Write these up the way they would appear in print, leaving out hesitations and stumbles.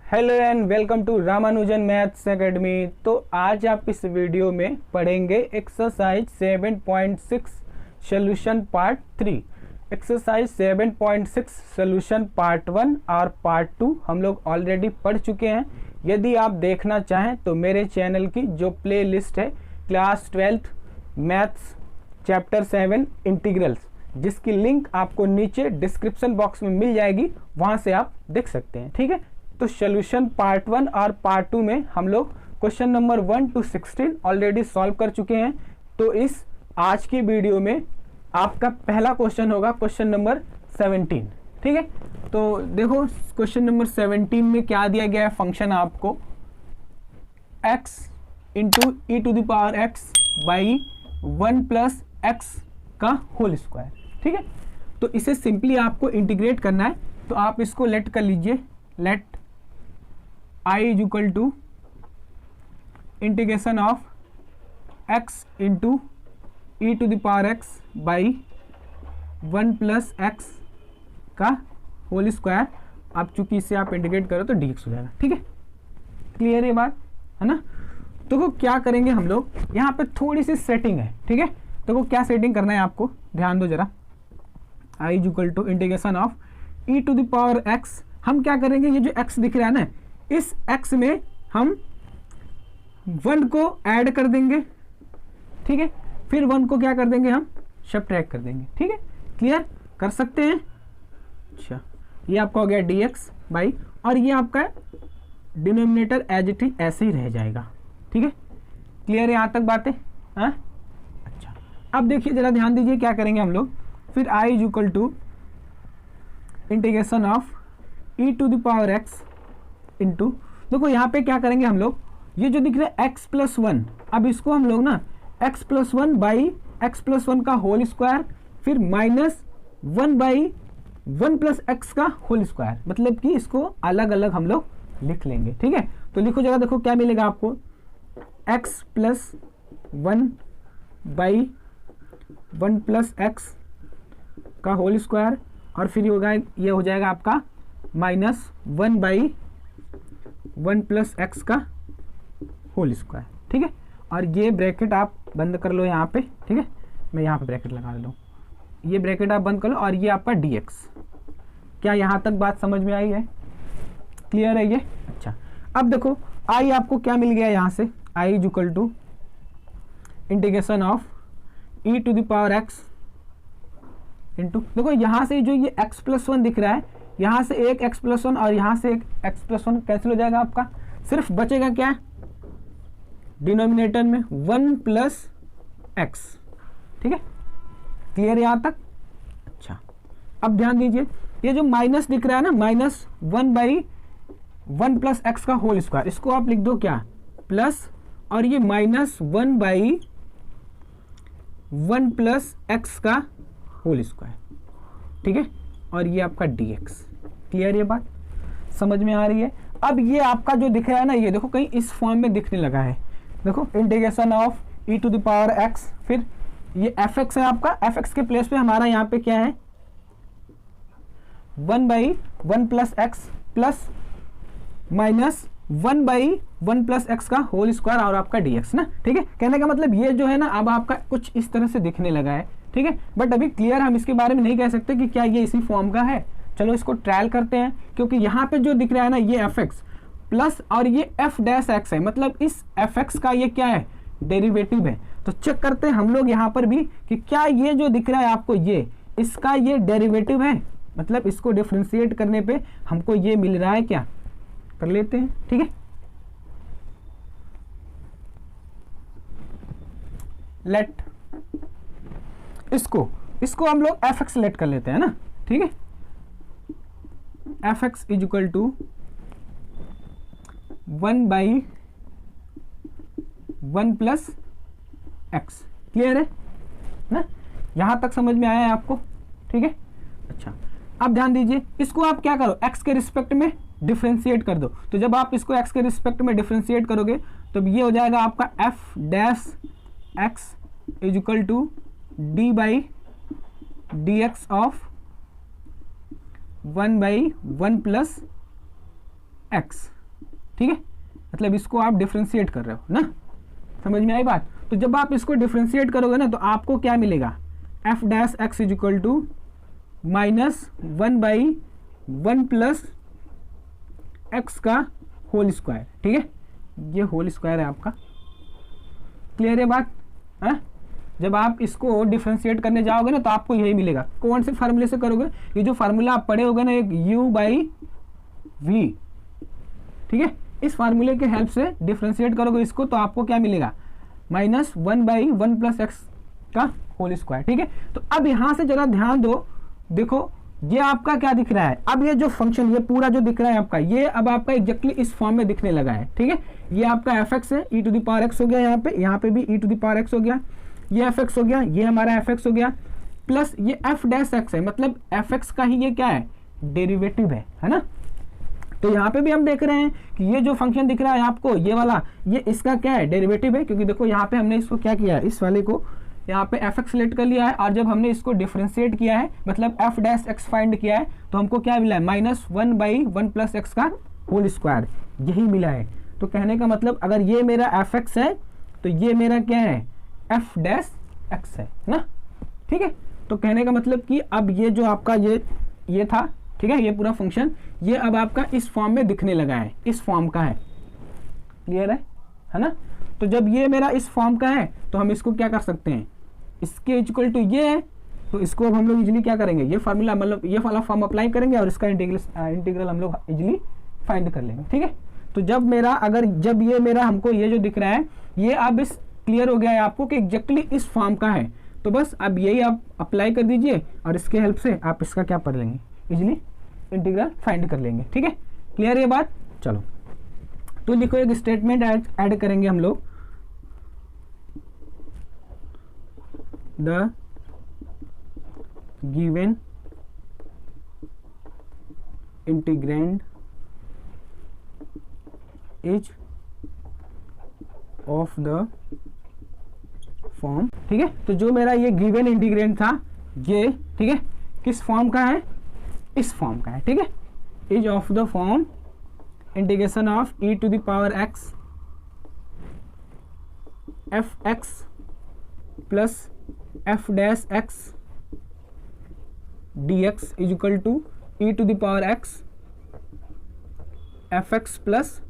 Hello and welcome to Ramanujan maths academy. तो आज आप इस वीडियो में पढ़ेंगे exercise 7.6 solution part 3। Exercise 7.6 solution part 1 और पार्ट 2 हम लोग ऑलरेडी पढ़ चुके हैं। यदि आप देखना चाहें तो मेरे चैनल की जो प्ले लिस्ट है class 12th maths chapter 7 integrals, जिसकी लिंक आपको नीचे डिस्क्रिप्शन बॉक्स में मिल जाएगी, वहाँ से आप देख सकते हैं। ठीक है, तो सॉल्यूशन पार्ट 1 और पार्ट 2 में हम लोग question number 1 to 16 already solve कर चुके हैं। तो इस आज की वीडियो में आपका पहला क्वेश्चन होगा क्वेश्चन नंबर 17। ठीक है, तो देखो क्वेश्चन नंबर 17 में क्या दिया गया है, फंक्शन आपको x into e to the power x by 1 plus x का होल स्क्वायर। ठीक है, तो इसे सिंपली आपको इंटीग्रेट करना है। तो आप इसको लेट कर लीजिए, let I is equal to integration of x into e to the power x by 1 plus x का होल स्क्वायर। आप चूंकि इसे आप इंटीग्रेट करो तो dx हो जाएगा। ठीक है, क्लियर है बात, है ना। तो क्या करेंगे हम लोग, यहाँ पे थोड़ी सी सेटिंग है। ठीक है, तो क्या सेटिंग करना है आपको, ध्यान दो जरा। I is equal to integration of e to the power x। हम क्या करेंगे, ये जो x दिख रहा है ना, इस x में हम 1 को ऐड कर देंगे। ठीक है, फिर 1 को क्या कर देंगे, हम सब्ट्रैक्ट कर देंगे। ठीक है, क्लियर कर सकते हैं। अच्छा, ये आपका हो गया dx बाई, और ये आपका डिनोमिनेटर एज इट इज ऐसे ही रह जाएगा। ठीक है, क्लियर है यहाँ तक बातें। हाँ, अच्छा, अब देखिए जरा ध्यान दीजिए क्या करेंगे हम लोग। फिर I is equal to integration of e to the power x into, देखो यहाँ पे क्या करेंगे हम लोग, ये जो दिख रहा है x प्लस 1, अब इसको हम लोग ना x plus 1 by x plus 1 का होल स्क्वायर, फिर माइनस 1 बाई 1 प्लस एक्स का होल स्क्वायर, मतलब कि इसको अलग अलग हम लोग लिख लेंगे। ठीक है, तो लिखो जरा, देखो क्या मिलेगा आपको, x plus 1 by 1 plus x का होल स्क्वायर, और फिर ये हो जाएगा आपका माइनस 1 बाई 1 प्लस एक्स का होल स्क्वायर। ठीक है, और ये ब्रैकेट आप बंद कर लो यहाँ पे। ठीक है, मैं यहाँ पे ब्रैकेट लगा लूँ, ये ब्रैकेट आप बंद कर लो, और ये आपका dx। क्या यहाँ तक बात समझ में आई है, क्लियर है ये। अच्छा, अब देखो I आपको क्या मिल गया यहाँ से, I is equal to integration of e to the power x into, देखो यहाँ से जो ये x प्लस 1 दिख रहा है, यहाँ से एक x प्लस 1 और यहाँ से एक x प्लस 1 कैंसिल हो जाएगा आपका, सिर्फ बचेगा क्या डिनोमिनेटर में 1 प्लस एक्स। ठीक है, क्लियर यहाँ तक। अच्छा, अब ध्यान दीजिए, ये जो माइनस दिख रहा है ना, माइनस 1 बाई 1 प्लस एक्स का होल स्क्वायर, इसको आप लिख दो क्या प्लस, और ये माइनस 1 बाई 1 प्लस एक्स का होल स्क्वायर। ठीक है, और ये आपका dx। क्लियर, ये बात समझ में आ रही है। अब ये आपका जो दिख रहा है ना, ये देखो कहीं इस फॉर्म में दिखने लगा है। देखो integration of e to the power x, फिर ये fx है आपका, fx के प्लेस पे हमारा यहाँ पे क्या है 1 by 1 plus x plus minus 1 by 1 plus x का होल स्क्वायर, और आपका dx ना। ठीक है, कहने का मतलब ये जो है ना, अब आपका कुछ इस तरह से दिखने लगा है। ठीक है, बट अभी क्लियर हम इसके बारे में नहीं कह सकते कि क्या ये इसी फॉर्म का है। चलो इसको ट्रायल करते हैं, क्योंकि यहाँ पे जो दिख रहा है ना, ये fx प्लस और ये f डैश x है, मतलब इस fx का ये क्या है डेरिवेटिव है। तो चेक करते हैं हम लोग यहाँ पर भी कि क्या ये जो दिख रहा है आपको, ये इसका ये डेरिवेटिव है, मतलब इसको डिफ्रेंशिएट करने पे हमको ये मिल रहा है क्या, कर लेते हैं। ठीक है, लेट इसको हम लोग fx लेट कर लेते हैं ना। ठीक है, fx is equal to 1 by 1 plus x. Clear है ना, यहां तक समझ में आया है आपको। ठीक है, अच्छा, अब ध्यान दीजिए, इसको आप क्या करो, x के रिस्पेक्ट में डिफ्रेंशिएट कर दो। तो जब आप इसको x के रिस्पेक्ट में डिफ्रेंशिएट करोगे तो ये हो जाएगा आपका f dash x is equal to d by dx of 1 by 1 plus x. ठीक है, मतलब इसको आप डिफ्रेंशिएट कर रहे हो ना, समझ में आई बात। तो जब आप इसको डिफ्रेंशिएट करोगे ना तो आपको क्या मिलेगा, f dash x is equal to -1/1 plus x का होल स्क्वायर, ठीक है, ये होल स्क्वायर है आपका। क्लियर है बात है। जब आप इसको डिफ्रेंशिएट करने जाओगे ना तो आपको यही मिलेगा। कौन से फार्मूले से करोगे, ये जो फार्मूला आप पढ़े होगे ना, एक u/v, ठीक है, इस फार्मूले के हेल्प से डिफ्रेंशिएट करोगे इसको तो आपको क्या मिलेगा, -1/1 प्लस एक्स का होल स्क्वायर, ठीक है। तो अब यहां से जरा ध्यान दो, देखो ये आपका क्या दिख रहा है, अब ये जो फंक्शन ये पूरा जो दिख रहा है आपका, ये अब आपका एग्जैक्टली इस फॉर्म में दिखने लगा है, ठीक है। ये आपका fx है, e⁻x हो गया, यहाँ पे भी e⁻x हो गया, ये fx हो गया, ये हमारा fx हो गया, प्लस ये f डैश x है, मतलब fx का ही ये क्या है, डेरिवेटिव है ना। तो यहाँ पे भी हम देख रहे हैं कि ये जो फंक्शन दिख रहा है आपको, ये वाला, ये इसका क्या है, डेरिवेटिव है, क्योंकि देखो यहाँ पे हमने इसको क्या किया है, इस वाले को यहाँ पे fx सेलेक्ट कर लिया है, और जब हमने इसको डिफरेंशिएट किया है, मतलब f डैश x फाइंड किया है, तो हमको क्या मिला है, -1/1 प्लस एक्स का होल स्क्वायर, यही मिला है। तो कहने का मतलब अगर ये मेरा fx है तो ये मेरा क्या है, f डैश x है ना, ठीक है। तो कहने का मतलब कि अब ये जो आपका ये था, ठीक है, ये पूरा फंक्शन ये अब आपका इस फॉर्म में दिखने लगा है, इस फॉर्म का है, क्लियर है ना। तो जब ये मेरा इस फॉर्म का है तो हम इसको क्या कर सकते हैं, इसके इक्वल टू ये है, तो इसको अब हम लोग इजीली क्या करेंगे, ये फार्मूला मतलब ये वाला फॉर्म अप्लाई करेंगे और इसका इंटीग्रल हम लोग इजीली फाइंड कर लेंगे, ठीक है। तो जब ये मेरा हमको ये जो दिख रहा है, ये अब इस क्लियर हो गया है आपको कि एग्जैक्टली इस फॉर्म का है, तो बस अब यही आप अप्लाई कर दीजिए और इसके हेल्प से आप इसका क्या कर लेंगे, इजीली इंटीग्रल फाइंड कर लेंगे, ठीक है। क्लियर ये बात। चलो तो लिखो, एक स्टेटमेंट ऐड करेंगे हम लोग, the given integrand is of the form, ठीक है। तो जो मेरा ये गिवन इंटीग्रैंड था ये, ठीक है, किस फॉर्म का है, इस फॉर्म का है, ठीक है, is of the form integration of e⁻x fx plus f dash x dx is equal to e⁻x fx plus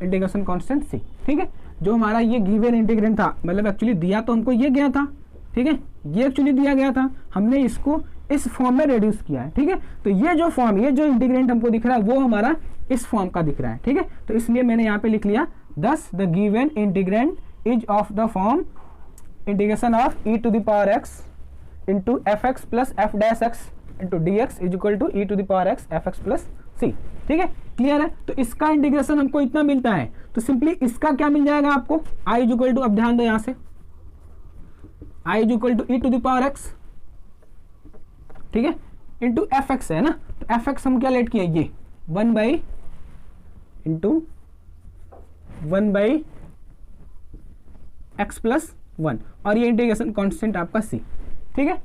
integration constant c, ठीक है। जो हमारा ये गिवन इंटीग्रेंड था, मतलब एक्चुअली दिया तो हमको ये गया था, ठीक है, ये एक्चुअली दिया गया था, हमने इसको इस फॉर्म में रिड्यूस किया है, ठीक है। तो ये जो फॉर्म, ये जो इंटीग्रेंट हमको दिख रहा है वो हमारा इस फॉर्म का दिख रहा है, ठीक है। तो इसलिए मैंने यहाँ पे लिख लिया, thus the given integrand is of the form integration of e⁻x into fx plus f dash x into dx is equal to e⁻x fx plus c, ठीक है। क्लियर है। तो इसका इंटीग्रेशन हमको इतना मिलता है, तो सिंपली इसका क्या मिल जाएगा आपको, i इज इक्वल टू, अब ध्यान दो यहाँ से, i is equal to e⁻x, ठीक है, इंटू fx है ना। तो fx हम क्या लेट किया, ये 1 इंटू 1 x प्लस 1, और ये इंटीग्रेशन कांस्टेंट आपका c, ठीक है।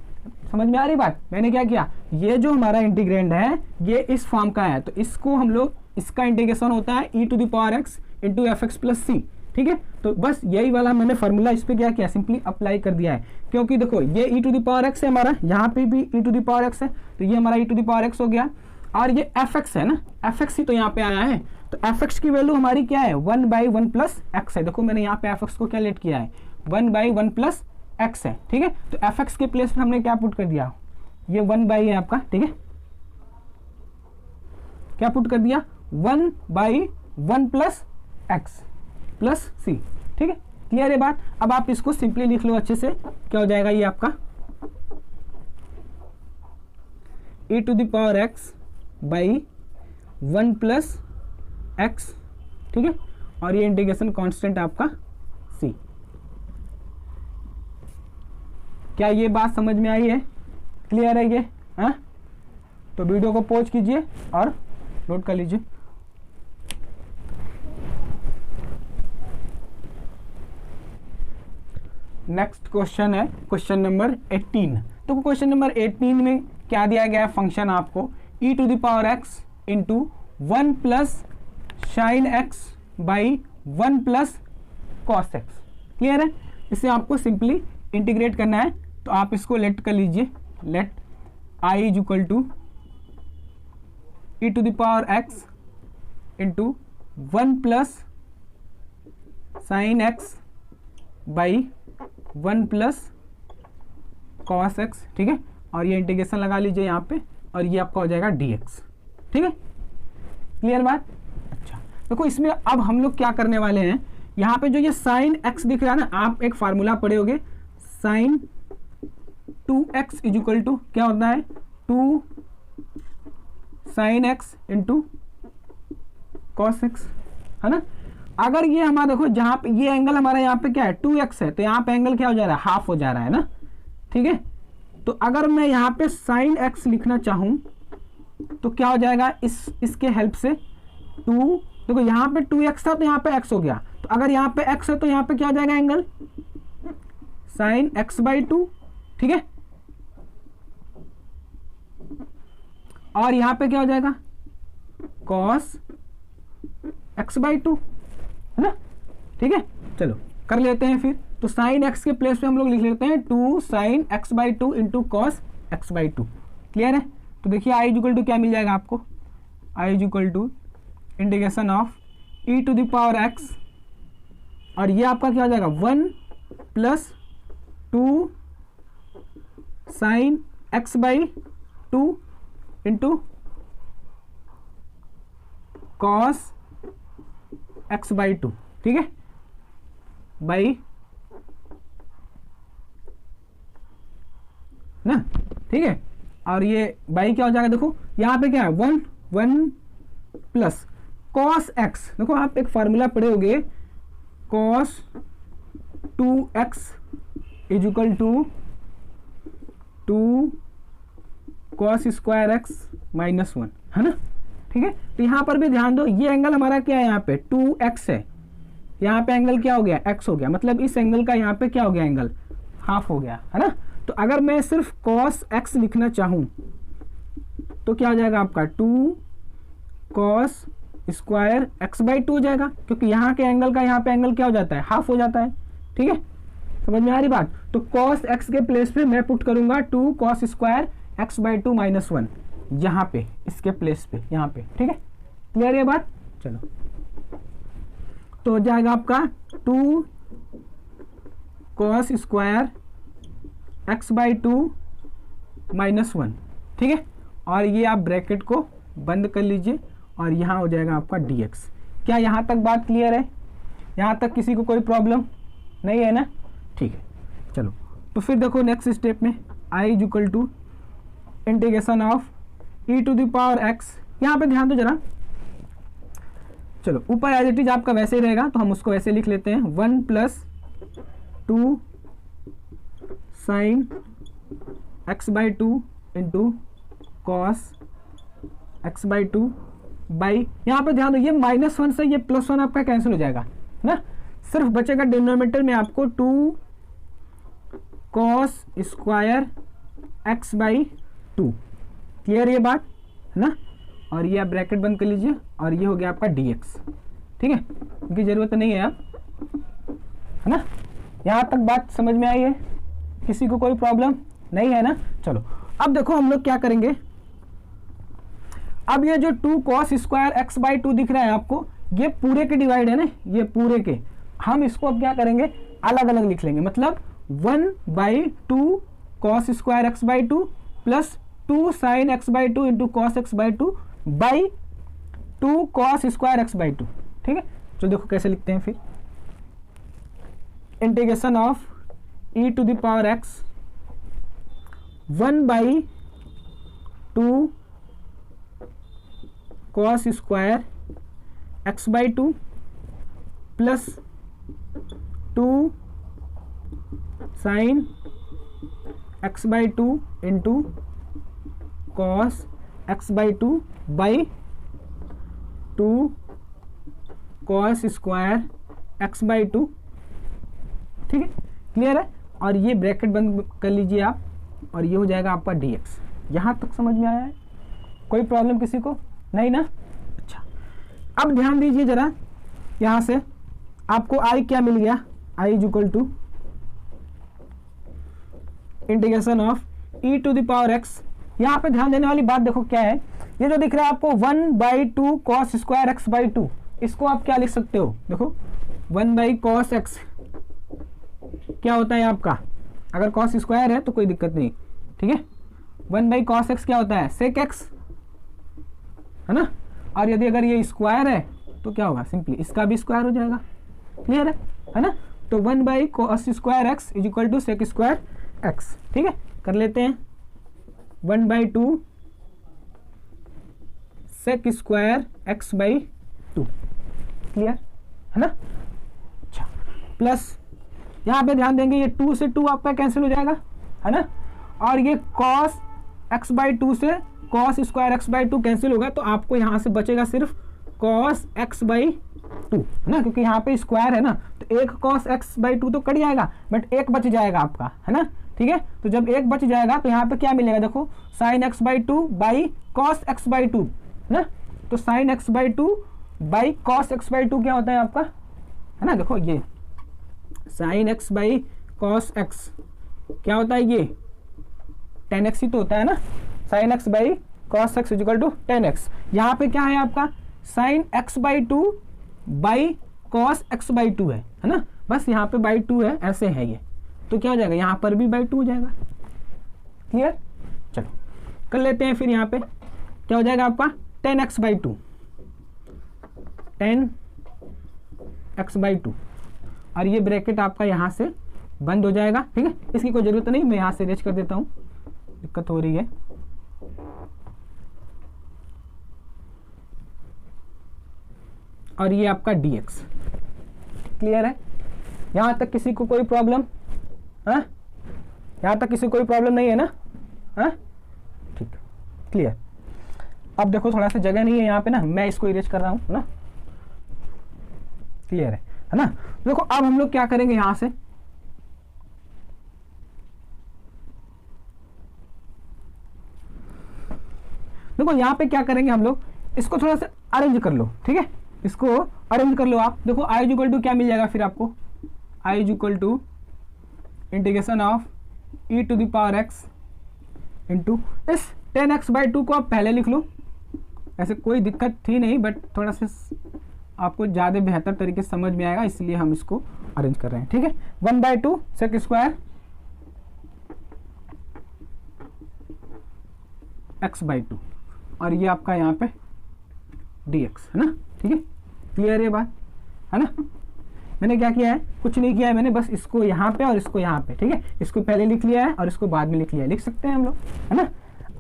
समझ में आ रही बात। मैंने क्या किया, ये जो हमारा इंटीग्रेंड है ये इस फॉर्म का है, तो इसको हम लोग, इसका इंटीग्रेशन होता है e⁻x into fx plus c, ठीक है। तो बस यही वाला मैंने फार्मूला इस पर क्या किया, सिंपली अप्लाई कर दिया है, क्योंकि देखो ये e⁻x है हमारा, यहाँ पे भी e⁻x है, तो ये हमारा e⁻x हो गया, और ये fx है ना, fx ही तो यहाँ पे आया है, तो fx की वैल्यू हमारी क्या है, 1/1 प्लस x है। देखो मैंने यहाँ पे fx को क्या लेट किया है, 1/1 प्लस x है, ठीक है। तो fx के प्लेस में हमने क्या पुट कर दिया, ये 1 है आपका, ठीक है, क्या पुट कर दिया, 1/1 प्लस x प्लस c, ठीक है। क्लियर है बात। अब आप इसको सिंपली लिख लो अच्छे से, क्या हो जाएगा ये आपका e⁻x बाई 1 प्लस x, ठीक है, और ये इंटीग्रेशन कांस्टेंट आपका c। क्या ये बात समझ में आई है, क्लियर है ये, हाँ। तो वीडियो को पॉज कीजिए और नोट कर लीजिए। नेक्स्ट क्वेश्चन है क्वेश्चन नंबर 18। तो क्वेश्चन नंबर 18 में क्या दिया गया है, फंक्शन आपको e⁻x into 1 plus sine x by 1 plus cos x. Clear है? इसे आपको सिंपली इंटीग्रेट करना है, तो आप इसको लेट कर लीजिए, let I is equal to e to the power x into 1 plus sine x by 1 plus cos x. ठीक है, और ये इंटीग्रेशन लगा लीजिए यहाँ पे, और ये आपका हो जाएगा dx। ठीक है, क्लियर बात? अच्छा, देखो इसमें अब हम लोग क्या करने वाले हैं, यहाँ पे जो ये साइन x दिख रहा है ना, आप एक फार्मूला पढ़े होगे, sign 2x is equal to क्या होता है, 2 sine x into cos x, है ना। अगर ये हमारा देखो जहाँ पे ये एंगल हमारा यहाँ पे क्या है 2x है, तो यहाँ पे एंगल क्या हो जा रहा है, हाफ हो जा रहा है ना। ठीक है, तो अगर मैं यहाँ पे साइन x लिखना चाहूँ तो क्या हो जाएगा, इसके हेल्प से 2, देखो यहाँ पे 2x था तो यहाँ पे x हो गया, तो अगर यहाँ पे x है तो यहाँ पे क्या हो जाएगा एंगल साइन x बाई 2। ठीक है, और यहाँ पे क्या हो जाएगा कॉस x बाई 2, है ना। ठीक है, चलो कर लेते हैं फिर, तो साइन x के प्लेस पे हम लोग लिख लेते हैं 2 sine x by 2 into cos x by 2। Clear है? तो देखिए आई इक्वल टू क्या मिल जाएगा आपको, I equal to integration of e to the power x, और ये आपका क्या हो जाएगा 1 plus 2 sine x by 2 into cos x by 2। ठीक है, बाई ना। ठीक है, और ये बाई क्या हो जाएगा, देखो यहाँ पे क्या है 1 प्लस कॉस एक्स, देखो आप एक फार्मूला पढ़े होगे, cos 2x is equal to 2 cos square x minus 1, है ना। ठीक है, तो यहाँ पर भी ध्यान दो, ये एंगल हमारा क्या है, यहाँ पे 2x है, यहाँ पे एंगल क्या हो गया, x हो गया, मतलब इस एंगल का यहाँ पे क्या हो गया, एंगल हाफ हो गया, है ना। तो अगर मैं सिर्फ cos x लिखना चाहूँ तो क्या हो जाएगा आपका 2 cos स्क्वायर x बाई 2 हो जाएगा, क्योंकि यहाँ के एंगल का यहाँ पे एंगल क्या हो जाता है, हाफ हो जाता है। ठीक है, समझ में आ रही बात? तो cos x के प्लेस पे मैं पुट करूंगा 2 cos square x by 2 minus 1, यहाँ पे इसके प्लेस पे, यहाँ पे। ठीक है, क्लियर है बात? चलो, तो हो जाएगा आपका 2 cos square x by 2 minus 1। ठीक है, और ये आप ब्रैकेट को बंद कर लीजिए, और यहाँ हो जाएगा आपका dx। क्या यहाँ तक बात क्लियर है? यहाँ तक किसी को कोई प्रॉब्लम नहीं है ना? ठीक है, चलो तो फिर देखो नेक्स्ट स्टेप में i is equal to integration of e to the power x। यहाँ पे ध्यान दो जरा, चलो ऊपर एज इट इज आपका वैसे ही रहेगा, तो हम उसको ऐसे लिख लेते हैं 1 plus 2 sine x by 2 into cos x by 2 by, यहाँ पे ध्यान दो ये -1 से ये +1 आपका कैंसिल हो जाएगा ना, सिर्फ बचेगा डिनोमिनेटर में आपको 2 cos square x by 2। Clear ये बात है ना, और ये आप ब्रैकेट बंद कर लीजिए, और ये हो गया आपका dx। ठीक है, इनकी ज़रूरत नहीं है अब, है ना। यहाँ तक बात समझ में आई है? किसी को कोई प्रॉब्लम नहीं है ना? चलो अब देखो हम लोग क्या करेंगे, अब ये जो 2 cos स्क्वायर x बाई 2 दिख रहा है आपको, ये पूरे के डिवाइड है ना, ये पूरे के, हम इसको अब क्या करेंगे अलग अलग लिख लेंगे, मतलब 1 by 2 cos square x by 2 plus 2 sine x by 2 into cos x by 2 by 2 cos square x by 2। ठीक है, चलो देखो कैसे लिखते हैं फिर, integration of e to the power x 1 by 2 cos square x by 2 plus 2 sine x by 2 into cos x by 2 by 2 cos square x by 2। ठीक है, क्लियर है, और ये ब्रैकेट बंद कर लीजिए आप, और ये हो जाएगा आपका dx। यहाँ तक समझ में आया है? कोई प्रॉब्लम किसी को नहीं ना? अच्छा, अब ध्यान दीजिए जरा, यहां से आपको आई क्या मिल गया, I is equal to integration of e to the power x. यहाँ पे ध्यान देने वाली बात देखो क्या है, ये जो दिख रहा है आपको 1/2 cos स्क्वायर एक्स बाई 2, इसको आप क्या लिख सकते हो, देखो 1/cos x क्या होता है आपका, अगर cos स्क्वायर है तो कोई दिक्कत नहीं, ठीक है। 1/cos x क्या होता है, sec x, है ना। और यदि अगर ये स्क्वायर है तो क्या होगा, सिंपली इसका भी स्क्वायर हो जाएगा, क्लियर है ना। तो 1/cos square x is equal to sec square x, ठीक है। कर लेते हैं 1/2 sec square x by 2, clear है ना। अच्छा, प्लस यहाँ पे ध्यान देंगे, ये 2 से 2 आपका कैंसिल हो जाएगा, है ना। और ये cos x बाई 2 से cos square x by 2 cancel होगा, तो आपको यहाँ से बचेगा सिर्फ cos x बाई 2, है ना, क्योंकि यहाँ पे स्क्वायर है ना, तो एक cos x बाई 2 तो कट जाएगा, बट एक बच जाएगा आपका, है ना, ठीक है। तो जब एक बच जाएगा तो यहाँ पे क्या मिलेगा, देखो sin x by 2 by cos x by 2, है ना। तो sin x by 2 by cos x by 2 क्या होता है आपका, है ना, देखो ये sin x by cos x क्या होता है, ये 10x ही तो होता है ना, sin x by cos x is equal to 10x। यहाँ पे क्या है आपका sin x by 2 by cos x by 2 है ना, बस यहाँ पे बाई 2 है, ऐसे है ये, तो क्या हो जाएगा, यहाँ पर भी बाई 2 हो जाएगा, क्लियर। चलो कर लेते हैं, फिर यहाँ पे क्या हो जाएगा आपका 10x बाई 2, 10x बाई 2, और ये ब्रैकेट आपका यहाँ से बंद हो जाएगा, ठीक है। इसकी कोई ज़रूरत नहीं, मैं यहाँ से इरेज कर देता हूँ, दिक्कत हो रही है। और ये आपका dx, क्लियर है। यहाँ तक किसी को कोई प्रॉब्लम, हाँ, यहाँ तक किसी को कोई प्रॉब्लम नहीं है ना, हाँ, ठीक, क्लियर। अब देखो थोड़ा सा जगह नहीं है यहाँ पे ना, मैं इसको इरेज कर रहा हूँ ना, क्लियर है ना। देखो अब हम लोग क्या करेंगे, यहाँ से देखो यहाँ पे क्या करेंगे हम लोग, इसको थोड़ा सा अरेंज कर लो, ठीक है, इसको अरेंज कर लो आप। देखो आई इज इक्वल टू क्या मिल जाएगा फिर आपको, I is equal to integration of e to the power x into इस 10x बाई 2 को आप पहले लिख लो, ऐसे कोई दिक्कत थी नहीं, बट थोड़ा सा आपको ज़्यादा बेहतर तरीके से समझ में आएगा, इसलिए हम इसको अरेंज कर रहे हैं, ठीक है। 1/2 सेक स्क्वायर एक्स बाई 2, और ये आपका यहाँ पे dx, है ना, ठीक है, क्लियर है बात, है ना। मैंने क्या किया है, कुछ नहीं किया है मैंने, बस इसको यहाँ पे और इसको यहाँ पे, ठीक है, इसको पहले लिख लिया है और इसको बाद में लिख लिया है, लिख सकते हैं हम लोग, है ना।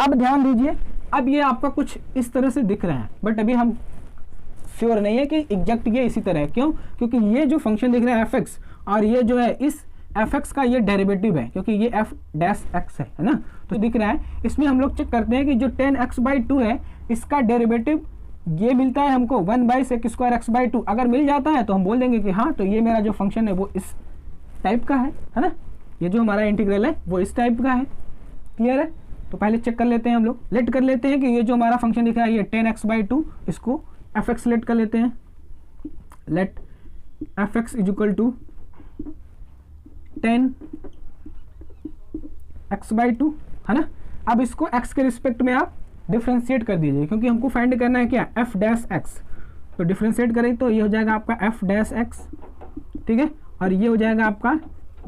अब ध्यान दीजिए, अब ये आपका कुछ इस तरह से दिख रहा है, बट अभी हम श्योर नहीं है कि एग्जैक्ट ये इसी तरह है, क्यों, क्योंकि ये जो फंक्शन दिख रहा है fx, और ये जो है इस fx का ये डेरिवेटिव है, क्योंकि ये f डैश x है ना, तो दिख रहा है। इसमें हम लोग चेक करते हैं कि जो 10x बाई 2 है, इसका डेरिवेटिव ये मिलता है हमको 1/sec स्क्वायर एक्स बाई 2, अगर मिल जाता है तो हम बोल देंगे कि हाँ, तो ये मेरा जो फंक्शन है वो इस टाइप का है ना, ये जो हमारा इंटीग्रल है वो इस टाइप का है, क्लियर है। तो पहले चेक कर लेते हैं हम लोग, लेट कर लेते हैं कि ये जो हमारा फंक्शन दिख रहा है ये 10x बाई 2, इसको fx लेट कर लेते हैं, let fx is equal to 10x by 2, है ना। अब इसको x के रिस्पेक्ट में आप डिफ्रेंशिएट कर दीजिए, क्योंकि हमको फाइंड करना है क्या, f डैश x, तो डिफ्रेंशिएट करें तो ये हो जाएगा आपका f डैश x, ठीक है, और ये हो जाएगा आपका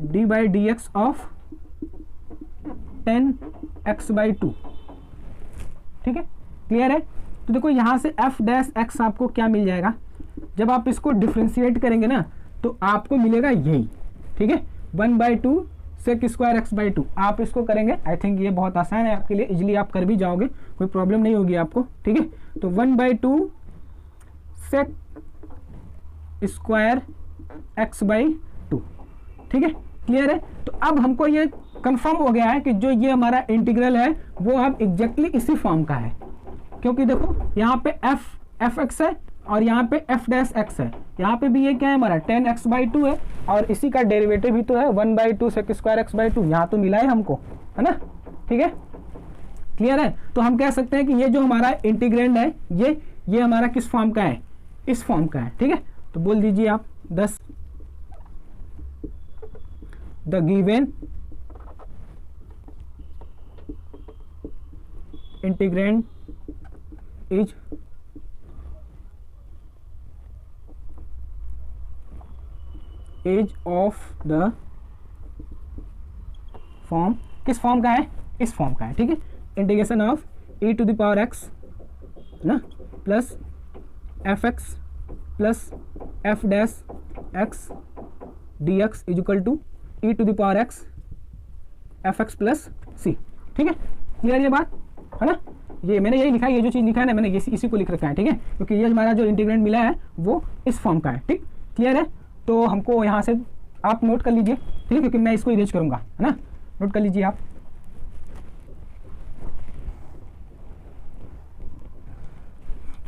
d by d x of 10x by 2, ठीक है, क्लियर है। तो देखो यहाँ से f डैश x आपको क्या मिल जाएगा, जब आप इसको डिफ्रेंशिएट करेंगे ना तो आपको मिलेगा यही, ठीक है, 1/2 सेक स्क्वायर एक्स बाई 2। आप इसको करेंगे, आई थिंक ये बहुत आसान है आपके लिए, इजीली आप कर भी जाओगे, कोई प्रॉब्लम नहीं होगी आपको, ठीक है। तो 1/2 सेक स्क्वायर एक्स बाई 2, ठीक है, क्लियर है। तो अब हमको ये कंफर्म हो गया है कि जो ये हमारा इंटीग्रल है वो अब एग्जैक्टली इसी फॉर्म का है, क्योंकि देखो यहाँ पे एफ एक्स है और यहाँ पे f डैश x है, यहाँ पे भी ये क्या है हमारा 10x बाई 2 है, और इसी का डेरिवेटिव भी तो है 1/2 सेक स्क्वायर एक्स बाई 2, यहाँ तो मिला है हमको, है ना, ठीक है, क्लियर है। तो हम कह सकते हैं कि ये जो हमारा इंटीग्रेंड है ये हमारा किस फॉर्म का है, इस फॉर्म का है, ठीक है। तो बोल दीजिए आप 10 the given integrand is of the form, किस फॉर्म का है, इस फॉर्म का है, ठीक है। Integration of e to the power x ना plus f x plus f dash x d x is equal to e to the power x f x plus c, ठीक है। क्लियर ये बात है ना। ये मैंने यही लिखा है, ये जो चीज़ लिखा है ना मैंने इसी को लिख रखा है, ठीक है, क्योंकि ये हमारा जो इंटीग्रेंड मिला है वो इस फॉर्म का है, ठीक। क्लियर है। तो हमको यहाँ से आप नोट कर लीजिए, ठीक है, क्योंकि मैं इसको इरेज करूँगा, है ना। नोट कर लीजिए आप।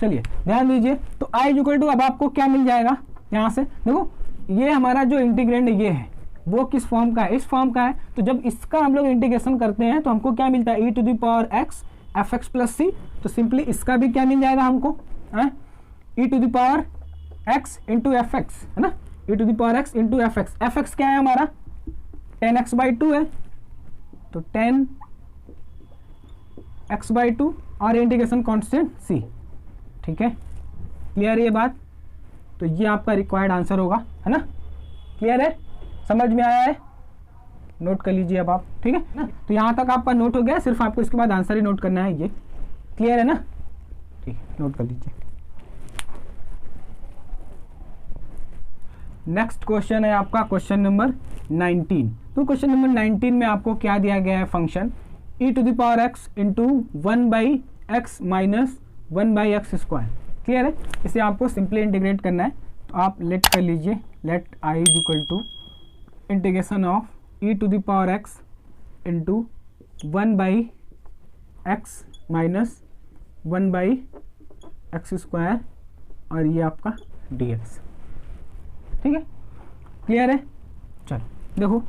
चलिए ध्यान दीजिए। तो आई इक्वल टू अब आपको क्या मिल जाएगा यहाँ से, देखो ये हमारा जो इंटीग्रेंड ये है वो किस फॉर्म का है, इस फॉर्म का है। तो जब इसका हम लोग इंटीग्रेशन करते हैं तो हमको क्या मिलता है, e to the power x f x plus c. तो सिंपली इसका भी क्या मिल जाएगा हमको, e to the power x into f x, है ना, e to the power x into f x. F x क्या है हमारा 10x/2 है, तो 10x/2 और इंटीग्रेशन कांस्टेंट c, ठीक है। क्लियर है ये बात। तो ये आपका रिक्वायर्ड आंसर होगा, है ना। क्लियर है, समझ में आया है, नोट कर लीजिए अब आप, ठीक है ना। तो यहाँ तक आपका नोट हो गया, सिर्फ आपको इसके बाद आंसर ही नोट करना है, ये क्लियर है ना, ठीक है, नोट कर लीजिए। नेक्स्ट क्वेश्चन है आपका क्वेश्चन नंबर 19। तो क्वेश्चन नंबर 19 में आपको क्या दिया गया है, function e to the power x into 1/x minus 1/x²। Clear है। इसे आपको सिंपली इंटीग्रेट करना है, तो आप लेट कर लीजिए, let i is equal to integration of e to the power x into 1/x minus 1/x² और ये आपका dx, ठीक है। क्लियर है। चलो देखो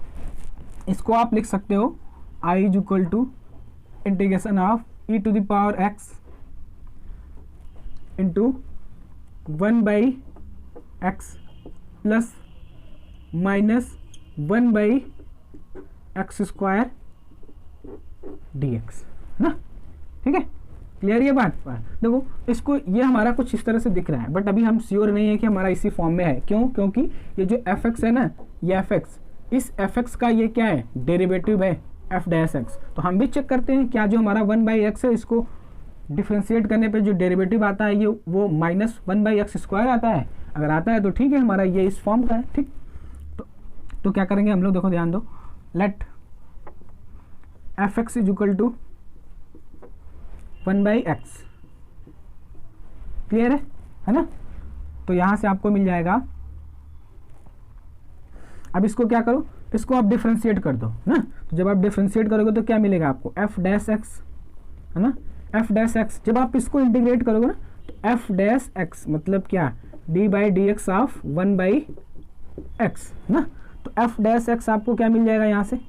इसको आप लिख सकते हो i is equal to integration of e to the power x into 1/x plus minus 1/x² dx, ना, ठीक है। क्लियर ये बात। देखो इसको, ये हमारा कुछ इस तरह से दिख रहा है, बट अभी हम श्योर नहीं है कि हमारा इसी फॉर्म में है। क्यों? क्योंकि ये जो एफ एक्स है ना, ये एफ एक्स, इस एफ एक्स का ये क्या है, डेरिवेटिव है एफ डैश एक्स। तो हम भी चेक करते हैं क्या जो हमारा 1/x है, इसको डिफ्रेंशिएट करने पे जो डेरिवेटिव आता है ये वो माइनस 1/x² आता है। अगर आता है तो ठीक है, हमारा ये इस फॉर्म का है, ठीक। तो क्या करेंगे हम लोग, देखो ध्यान दो, let f x is equal to 1/x। Clear है ना। तो यहां से आपको मिल जाएगा, अब इसको क्या करो, इसको आप डिफ्रेंशिएट कर दो ना। तो जब आप डिफ्रेंशिएट करोगे तो क्या मिलेगा आपको, एफ डैश एक्स, है ना, एफ डैश एक्स। जब आप इसको इंटीग्रेट करोगे ना तो एफ डैश एक्स मतलब क्या, d/dx ऑफ 1/x ना। तो एफ डैश एक्स आपको क्या मिल जाएगा यहाँ से,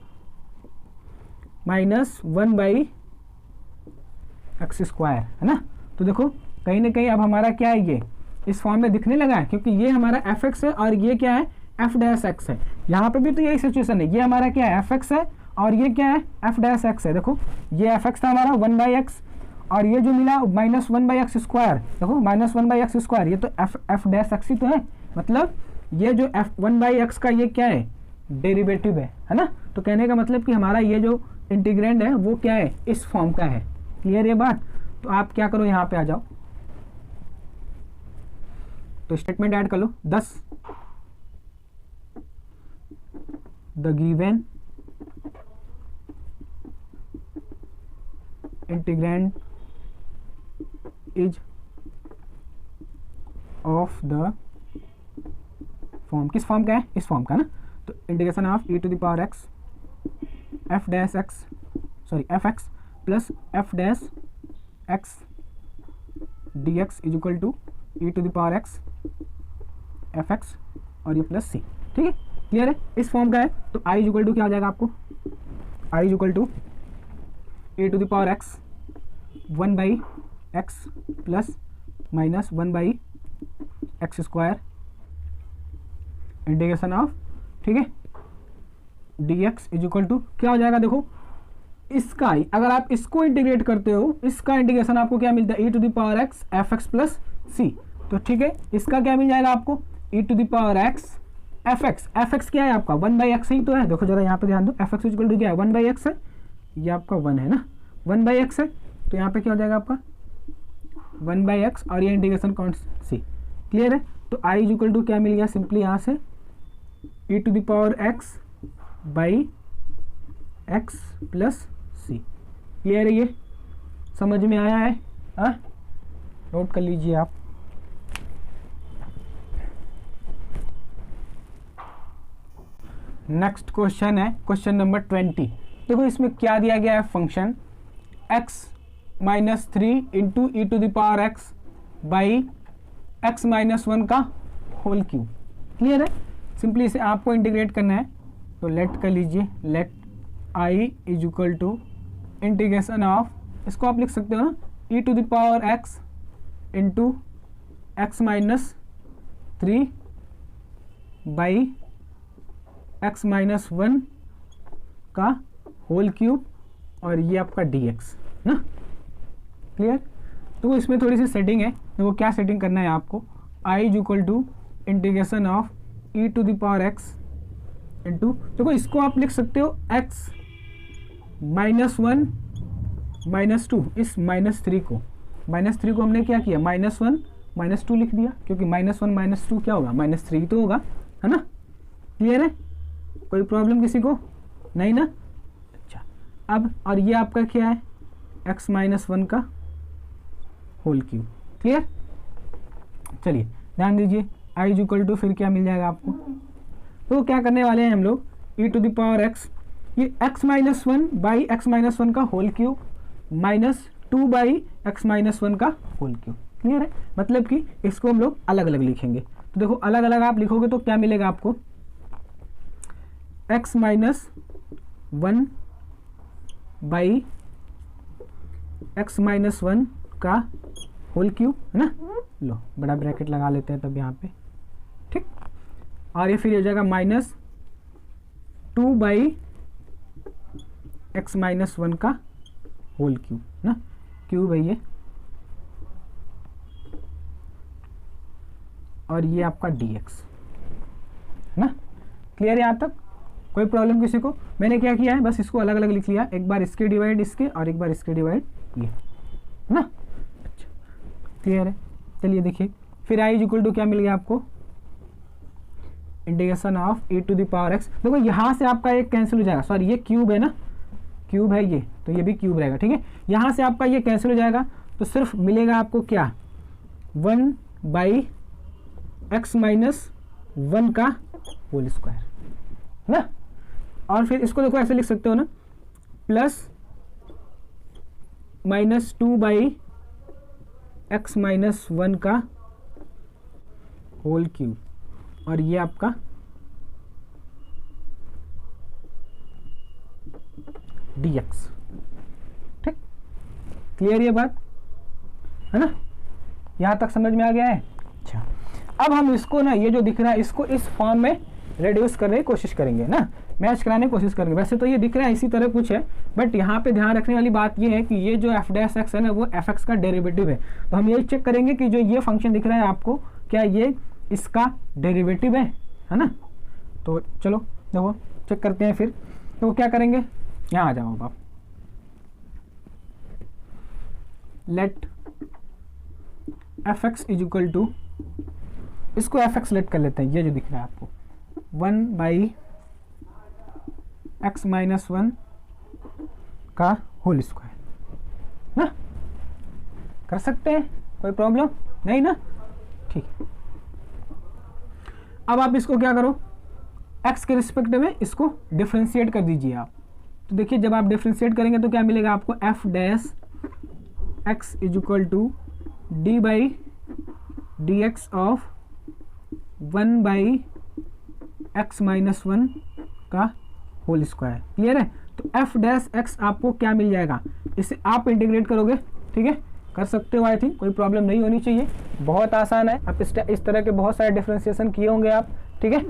माइनस 1/x², है ना। तो देखो कहीं ना कहीं अब हमारा क्या है, ये इस फॉर्म में दिखने लगा है, क्योंकि ये हमारा एफ एक्स है और ये क्या है, एफ डैश एक्स है। यहाँ पे भी तो यही सिचुएशन है, ये हमारा क्या है, एफ एक्स है और ये क्या है, एफ डैश एक्स है। देखो ये एफ एक्स था हमारा 1/x और ये जो मिला माइनस 1/x²। देखो माइनस 1/x², ये तो एफ डैश एक्स ही तो है, मतलब ये जो एफ 1/x का ये क्या है, डेरिवेटिव है ना। तो कहने का मतलब कि हमारा ये जो इंटीग्रेंड है वो क्या है, इस फॉर्म का है। क्लियर ये बात। तो आप क्या करो, यहाँ पे आ जाओ, तो स्टेटमेंट ऐड कर लो, 10 the given integrand is of the form, किस फॉर्म का है, इस फॉर्म का ना। तो integration of e to the power x f dash x, sorry f x plus f dash x d x is equal to e to the power x f x और ये plus c, ठीक है। Clear है, इस form का है। तो आई is equal to क्या आ जाएगा आपको, I is equal to a to the power x 1/x plus minus 1/x² x square integration of, ठीक है, d x is equal to क्या हो जाएगा, देखो इसका ही अगर आप इसको इंटीग्रेट करते हो, इसका इंटीग्रेशन आपको क्या मिलता है, e to the power x f x plus c. तो ठीक है, इसका क्या मिल जाएगा आपको, e to the power x f x क्या है आपका 1/x ही तो है। देखो जरा यहाँ पे ध्यान दो, एफ एक्स इक्वल टू क्या है 1/x है, ये आपका 1 है ना, 1/x है, तो यहाँ पे क्या हो जाएगा आपका 1/x और ये इंटीग्रेशन कॉन्स्टेंट सी। क्लियर है, तो i इक्वल टू क्या मिल गया, सिंपली यहाँ से e to the power x by x plus c. Clear है, ये समझ में आया है, हाँ नोट कर लीजिए आप। नेक्स्ट क्वेश्चन है क्वेश्चन नंबर 20। देखो इसमें क्या दिया गया है, function x minus 3 into e to the power x by x minus 1 का होल क्यूब। क्लियर है, सिंपली इसे आपको इंटीग्रेट करना है, तो लेट कर लीजिए, let i is equal to integration of, इसको आप लिख सकते हो ना, e to the power x into x minus 3 by x minus 1 का होल क्यूब और ये आपका dx ना। क्लियर, तो इसमें थोड़ी सी सेटिंग है, देखो क्या सेटिंग करना है आपको, i is equal to integration of e to the power x into, देखो इसको आप लिख सकते हो x माइनस 1 माइनस 2, इस माइनस 3 को हमने क्या किया, माइनस 1 माइनस 2 लिख दिया, क्योंकि माइनस 1 माइनस 2 क्या होगा, माइनस 3 तो होगा, है ना। क्लियर है, कोई प्रॉब्लम किसी को नहीं ना। अच्छा, अब और ये आपका क्या है, x माइनस 1 का होल क्यूब। क्लियर, चलिए ध्यान दीजिए, i इज इक्वल टू फिर क्या मिल जाएगा आपको, तो क्या करने वाले हैं हम लोग, e to the power x, ये x minus 1 by x minus 1 का whole cube minus 2 by x minus 1 का होल क्यूब। क्लियर है, मतलब कि इसको हम लोग अलग अलग लिखेंगे, तो देखो अलग अलग आप लिखोगे तो क्या मिलेगा आपको, x minus 1 by x minus 1 का होल क्यूब, है ना, लो बड़ा ब्रैकेट लगा लेते हैं तब यहाँ पे, ठीक, और ये फिर हो जाएगा माइनस 2 बाई एक्स माइनस 1 का होल क्यूब ना, क्यूब है ये, और ये आपका dx ना। क्लियर है यहाँ तक, कोई प्रॉब्लम किसी को, मैंने क्या किया है बस इसको अलग अलग लिख लिया, एक बार इसके डिवाइड इसके और एक बार इसके डिवाइड ये ना। अच्छा, क्लियर है, चलिए देखिए, फिर i इक्वल टू क्या मिल गया आपको, integration of e to the power x। देखो यहाँ से आपका एक कैंसिल हो जाएगा, सॉरी ये क्यूब है ना, क्यूब है ये, तो ये भी क्यूब रहेगा, ठीक है, यहाँ से आपका ये कैंसिल हो जाएगा, तो सिर्फ मिलेगा आपको क्या, 1 बाई एक्स माइनस 1 का होल स्क्वायर ना। और फिर इसको देखो ऐसे लिख सकते हो ना, plus minus 2 by x minus 1 का होल क्यूब, और ये आपका dx। ठीक, क्लियर ये बात है ना, यहाँ तक समझ में आ गया है। अच्छा, अब हम इसको ना, ये जो दिख रहा है इसको इस फॉर्म में रिड्यूस करने की कोशिश करेंगे ना, मैच कराने की कोशिश करेंगे। वैसे तो ये दिख रहा है इसी तरह कुछ है, बट यहाँ पे ध्यान रखने वाली बात ये है कि ये जो एफ डैश एक्स है ना, वो एफ एक्स का डेरिवेटिव है। तो हम यही चेक करेंगे कि जो ये फंक्शन दिख रहा है आपको, क्या ये इसका डेरिवेटिव है ना। तो चलो देखो चेक करते हैं फिर। तो क्या करेंगे, यहाँ आ जाओ आप, let f x is equal to, इसको एफ एक्स लेट कर लेते हैं, ये जो दिख रहा है आपको 1 बाई एक्स माइनस 1 का होल स्क्वायर ना। कर सकते हैं, कोई प्रॉब्लम नहीं ना, ठीक। अब आप इसको क्या करो, x के रिस्पेक्ट में इसको डिफ्रेंशिएट कर दीजिए आप। तो देखिए जब आप डिफ्रेंशिएट करेंगे तो क्या मिलेगा आपको, f dash x is equal to d by d x of 1 by x minus 1 का होल स्क्वायर। क्लियर है। तो एफ डैश एक्स आपको क्या मिल जाएगा, इसे आप इंटीग्रेट करोगे, ठीक है, कर सकते हो। आई थिंक कोई प्रॉब्लम नहीं होनी चाहिए, बहुत आसान है। आप इस तरह के बहुत सारे डिफ्रेंशिएशन किए होंगे आप, ठीक है,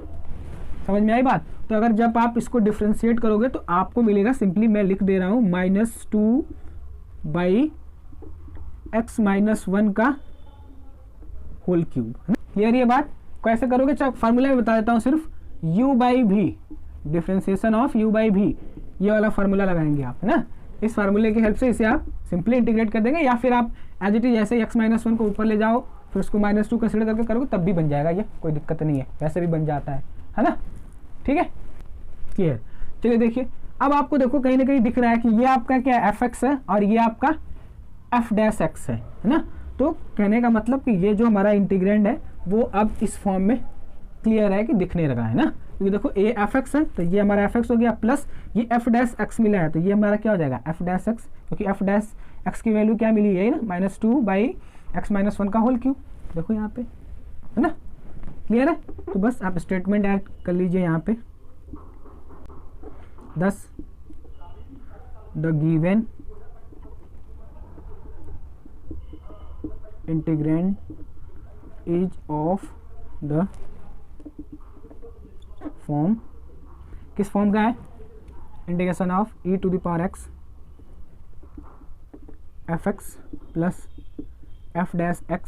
समझ में आई बात। तो अगर जब आप इसको डिफ्रेंशिएट करोगे तो आपको मिलेगा, सिंपली मैं लिख दे रहा हूँ, -2 बाई x - 1 का होल क्यूब। क्लियर ये बात? कैसे करोगे, चाहे फार्मूला में बता देता हूँ, सिर्फ u/v, डिफ्रेंशिएशन ऑफ u/v, ये वाला फार्मूला लगाएंगे आप, है ना। इस फार्मूले की हेल्प से इसे आप सिंपली इंटीग्रेट कर देंगे, या फिर आप एज इट इज जैसे x - 1 को ऊपर ले जाओ, फिर उसको -2 कंसिडर करके करोगे तब भी बन जाएगा, ये कोई दिक्कत नहीं है, वैसे भी बन जाता है ना, ठीक है, क्लियर। चलिए देखिए, अब आपको देखो कहीं ना कहीं दिख रहा है कि ये आपका क्या f(x) है और ये आपका f'(x) है ना। तो कहने का मतलब कि ये जो हमारा इंटीग्रेंड है वो अब इस फॉर्म में क्लियर है कि दिखने लगा, है ना। क्योंकि देखो ये f(x) है तो ये हमारा f(x) हो गया, प्लस ये f'(x) मिला है तो ये हमारा क्या हो जाएगा f'(x), क्योंकि f'(x) की वैल्यू क्या मिली है ना, -2 बाई x - 1 का होल क्यूब। देखो यहाँ पे, है ना, क्लियर है। तो बस आप स्टेटमेंट ऐड कर लीजिए यहाँ पे, thus the given integrand is of the form, किस फॉर्म का है, integration of e⁻x f(x) plus f'(x)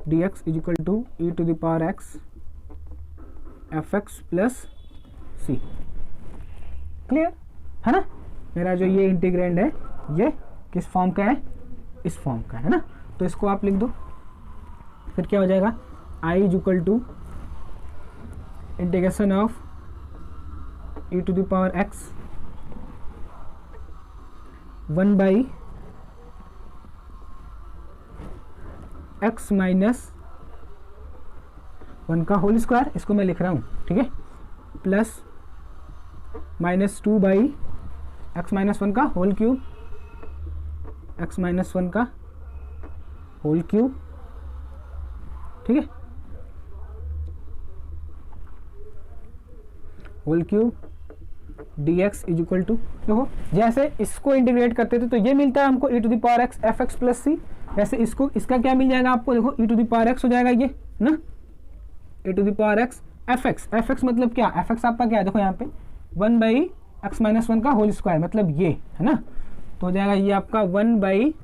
dx is equal to e⁻x f(x) plus c। Clear है ना। मेरा जो ये इंटीग्रेंड है ये किस फॉर्म का है, इस फॉर्म का है ना। तो इसको आप लिख दो, फिर क्या हो जाएगा, i is equal to integration of e⁻x 1 by x - 1 का होल स्क्वायर, इसको मैं लिख रहा हूँ, ठीक है, प्लस -2 बाई x - 1 का होल क्यूब, x - 1 का होल क्यूब, ठीक है, whole cube dx is equal to, देखो जैसे इसको इंटीग्रेट करते थे तो ये मिलता है हमको e⁻x f(x) प्लस c, वैसे इसको इसका क्या मिल जाएगा आपको, देखो e⁻x हो जाएगा ये ना, e⁻x f(x) मतलब क्या, f(x) आपका क्या है, देखो यहाँ पे 1 बाई x - 1 का होल स्क्वायर, मतलब ये है ना, तो हो जाएगा ये आपका 1 बाई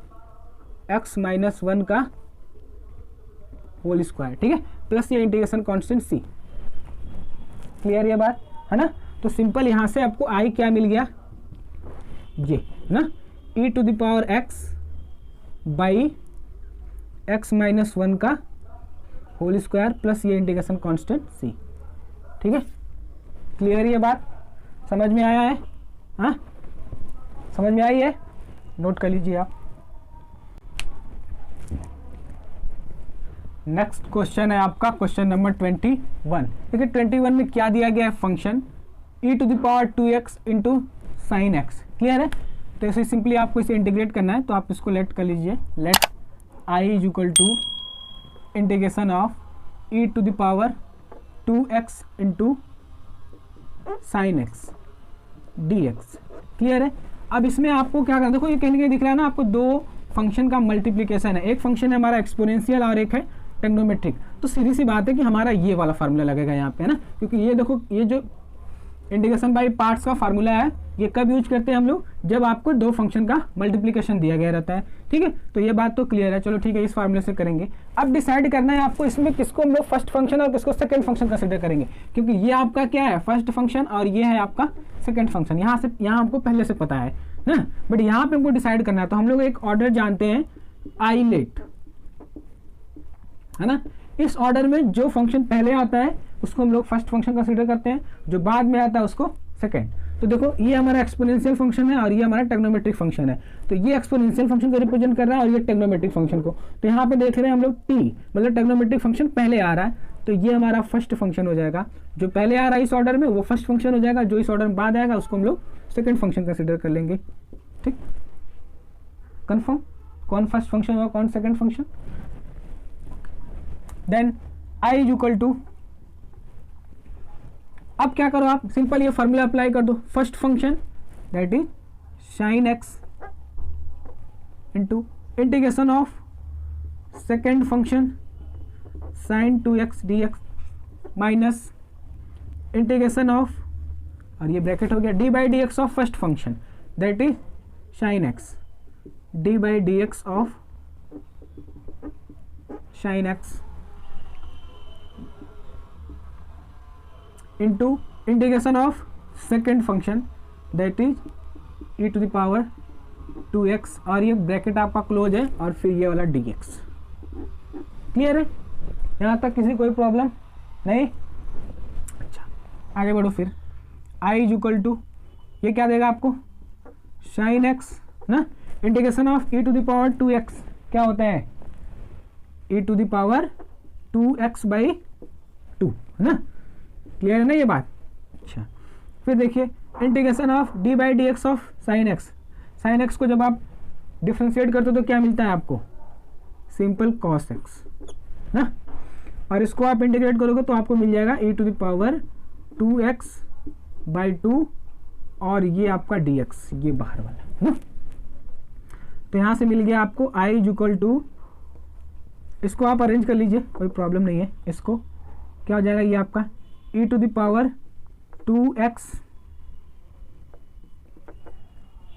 x - 1 का होल स्क्वायर, ठीक है, प्लस ये इंटीग्रेशन कांस्टेंट c। क्लियर ये बात है ना। तो सिंपल यहाँ से आपको i क्या मिल गया, ये ना, e⁻x बाई x - 1 का होल स्क्वायर प्लस ये इंटीग्रेशन कांस्टेंट c, ठीक है। क्लियर ये बात, समझ में आया है, हाँ समझ में आई है, नोट कर लीजिए आप। नेक्स्ट क्वेश्चन है आपका क्वेश्चन नंबर 21। देखिए 21 में क्या दिया गया है, function e⁻2x into sine x. Clear है। तो इसे सिंपली आपको इसे इंटीग्रेट करना है, तो आप इसको लेट कर लीजिए, let i is equal to integration of e⁻2x into sine x dx। Clear है। अब इसमें आपको क्या करना, देखो ये कहने के दिख रहा है ना आपको, दो फंक्शन का मल्टीप्लिकेशन है, एक फंक्शन है हमारा एक्सपोनेंशियल और एक है टेक्नोमेट्रिक। तो सीधी सी बात है कि हमारा ये वाला फार्मूला लगेगा यहाँ पे, है ना, क्योंकि ये देखो ये जो इंटीग्रेशन बाय पार्ट्स का फार्मूला है ये कब यूज करते हैं हम लोग, जब आपको दो फंक्शन का मल्टीप्लिकेशन दिया गया रहता है, ठीक है। तो ये बात तो क्लियर है, चलो ठीक है, इस फार्मूले से करेंगे। अब डिसाइड करना है आपको इसमें किसको हम लोग फर्स्ट फंक्शन और किसको सेकंड फंक्शन कंसिडर करेंगे, क्योंकि ये आपका क्या है फर्स्ट फंक्शन और ये है आपका सेकंड फंक्शन। यहाँ हमको पहले से पता है ना, बट यहाँ पे हमको डिसाइड करना है। तो हम लोग एक ऑर्डर जानते हैं आइलेट, है ना, इस ऑर्डर में जो फंक्शन पहले आता है उसको हम लोग फर्स्ट फंक्शन कंसीडर करते हैं, जो बाद में आता है उसको सेकंड। तो देखो ये हमारा एक्सपोनेंशियल फंक्शन है और ये हमारा टेक्नोमेट्रिक फंक्शन है। तो ये एक्सपोनेंशियल फंक्शन को रिप्रेजेंट कर रहा है और ये टेक्नोमेट्रिक फंक्शन को। तो यहाँ पे देख रहे हैं हम लोग t, मतलब टेक्नोमेट्रिक फंक्शन पहले आ रहा है, तो ये हमारा फर्स्ट फंक्शन हो जाएगा। जो पहले आ रहा है इस ऑर्डर में वो फर्स्ट फंक्शन हो जाएगा, जो इस ऑर्डर में बाद आएगा उसको हम लोग सेकंड फंक्शन कंसीडर कर लेंगे। ठीक, कंफर्म, कौन फर्स्ट फंक्शन होगा कौन second function. Then i is equal to, अब क्या करो आप सिंपल ये फॉर्मूला अप्लाई कर दो, first function that is sine x into integration of second function sine 2x dx minus integration of, और ये ब्रैकेट हो गया, d by d x of first function that is sine x, d by d x of sine x into integration of second function that is e to the power 2x, और ये bracket आपका close है, और फिर ये वाला dx। Clear है? यहाँ तक किसी कोई प्रॉब्लम नहीं? अच्छा, आगे बढ़ो फिर। i इज इक्वल टू, ये क्या देगा आपको, साइन एक्स ना, integration of e to the power 2x क्या होता है, e to the power 2x by 2 है ना। क्लियर है ना ये बात? अच्छा, फिर देखिए integration of d by d x of sine x, sine x को जब आप डिफ्रेंशिएट करते हो तो क्या मिलता है आपको, सिंपल कॉस एक्स ना, और इसको आप इंटीग्रेट करोगे तो आपको मिल जाएगा e to the power 2x by 2, और ये आपका dx, ये बाहर वाला है ना। तो यहाँ से मिल गया आपको i इज इक्वल टू, इसको आप अरेंज कर लीजिए, कोई प्रॉब्लम नहीं है। इसको क्या हो जाएगा, ये आपका e to the power 2x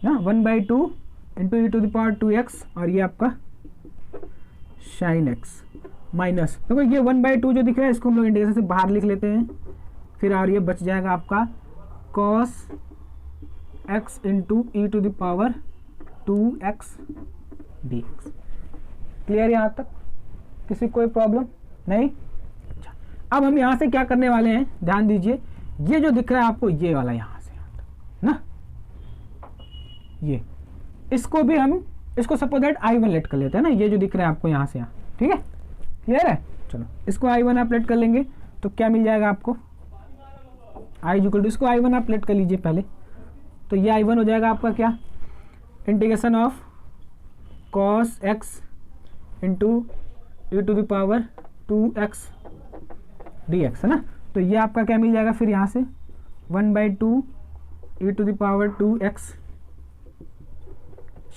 ना 1/2 into e to the power 2x, और ये आपका साइन एक्स माइनस, देखो ये 1/2 जो दिख रहा है इसको हम लोग इंटीग्रेशन से बाहर लिख लेते हैं, फिर और ये बच जाएगा आपका cos x into e to the power 2x dx। Clear यहाँ तक? किसी कोई प्रॉब्लम नहीं? अच्छा, अब हम यहाँ से क्या करने वाले हैं, ध्यान दीजिए, ये जो दिख रहा है आपको, ये वाला यहाँ से यहाँ तक ना, ये इसको भी हम, इसको सपोज दैट I1 लेट कर लेते हैं ना, ये जो दिख रहा है आपको यहाँ से यहाँ, ठीक है? क्लियर है? चलो इसको I1 आप लेट कर लेंगे तो क्या मिल जाएगा आपको, I इक्वल टू, इसको I1 आप लेट कर लीजिए पहले, तो ये I1 हो जाएगा आपका क्या, integration of cos x into e to the power 2x dx है ना। तो ये आपका क्या मिल जाएगा फिर यहाँ से 1/2 e to the power 2x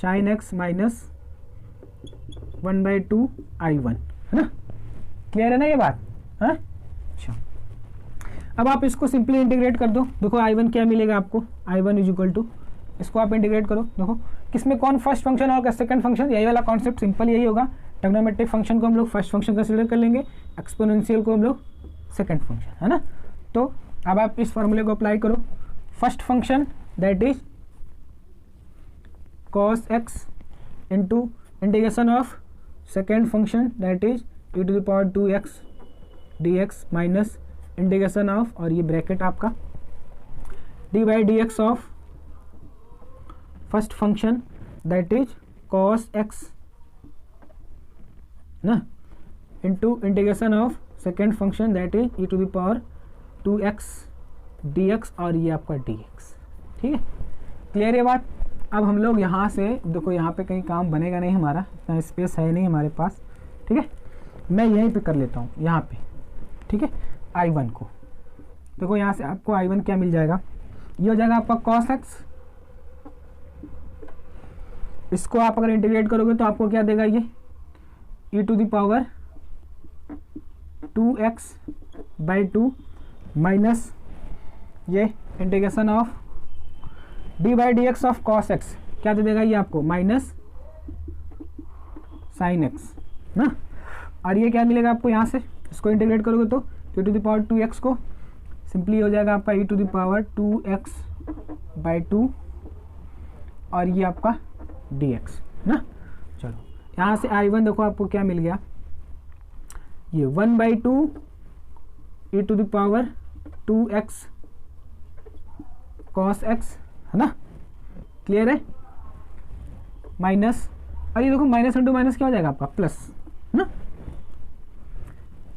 sine x minus 1/2 I1 है ना। क्लियर है ना ये बात? हाँ, अच्छा, अब आप इसको सिंपली इंटीग्रेट कर दो, देखो I1 क्या मिलेगा आपको, I1 इज इक्वल टू, इसको आप इंटीग्रेट करो, देखो किसमें कौन फर्स्ट फंक्शन और सेकंड फंक्शन, यही वाला कॉन्सेप्ट सिंपल यही होगा। ट्रिग्नोमेट्रिक फंक्शन को हम लोग फर्स्ट फंक्शन कंसीडर कर लेंगे, एक्सपोनेंशियल को हम लोग सेकंड फंक्शन, है ना। तो अब आप इस फॉर्मूले को अप्लाई करो, first function that is cos x into integration of second function that is e to the power 2x dx minus integration of, और ये ब्रैकेट आपका d by d x of first function that is cos x ना into integration of second function that is e to the power 2x dx, और ये आपका dx। ठीक है, clear है बात? अब हम लोग यहाँ से देखो, यहाँ पे कहीं काम बनेगा नहीं हमारा, इतना स्पेस है नहीं हमारे पास, ठीक है, मैं यहीं पे कर लेता हूँ यहाँ पे, ठीक है। I1 को देखो, यहाँ से आपको I1 क्या मिल जाएगा, ये हो जाएगा आपका cos x, इसको आप अगर इंटीग्रेट करोगे तो आपको क्या देगा, ये e to the power 2x by 2 minus ये integration of d by d x of cos x, क्या दे देगा ये आपको, माइनस साइन एक्स ना, और ये क्या मिलेगा आपको यहाँ से, इसको इंटीग्रेट करोगे तो ई टू द पावर 2x को सिंपली हो जाएगा आपका e to the power 2x by 2, और ये आपका dx ना। चलो यहाँ से I1 देखो आपको क्या मिल गया, ये 1/2 e to the power 2x cos x है ना। क्लियर है? माइनस, और ये देखो माइनस इंटू माइनस क्या हो जाएगा आपका, प्लस ना,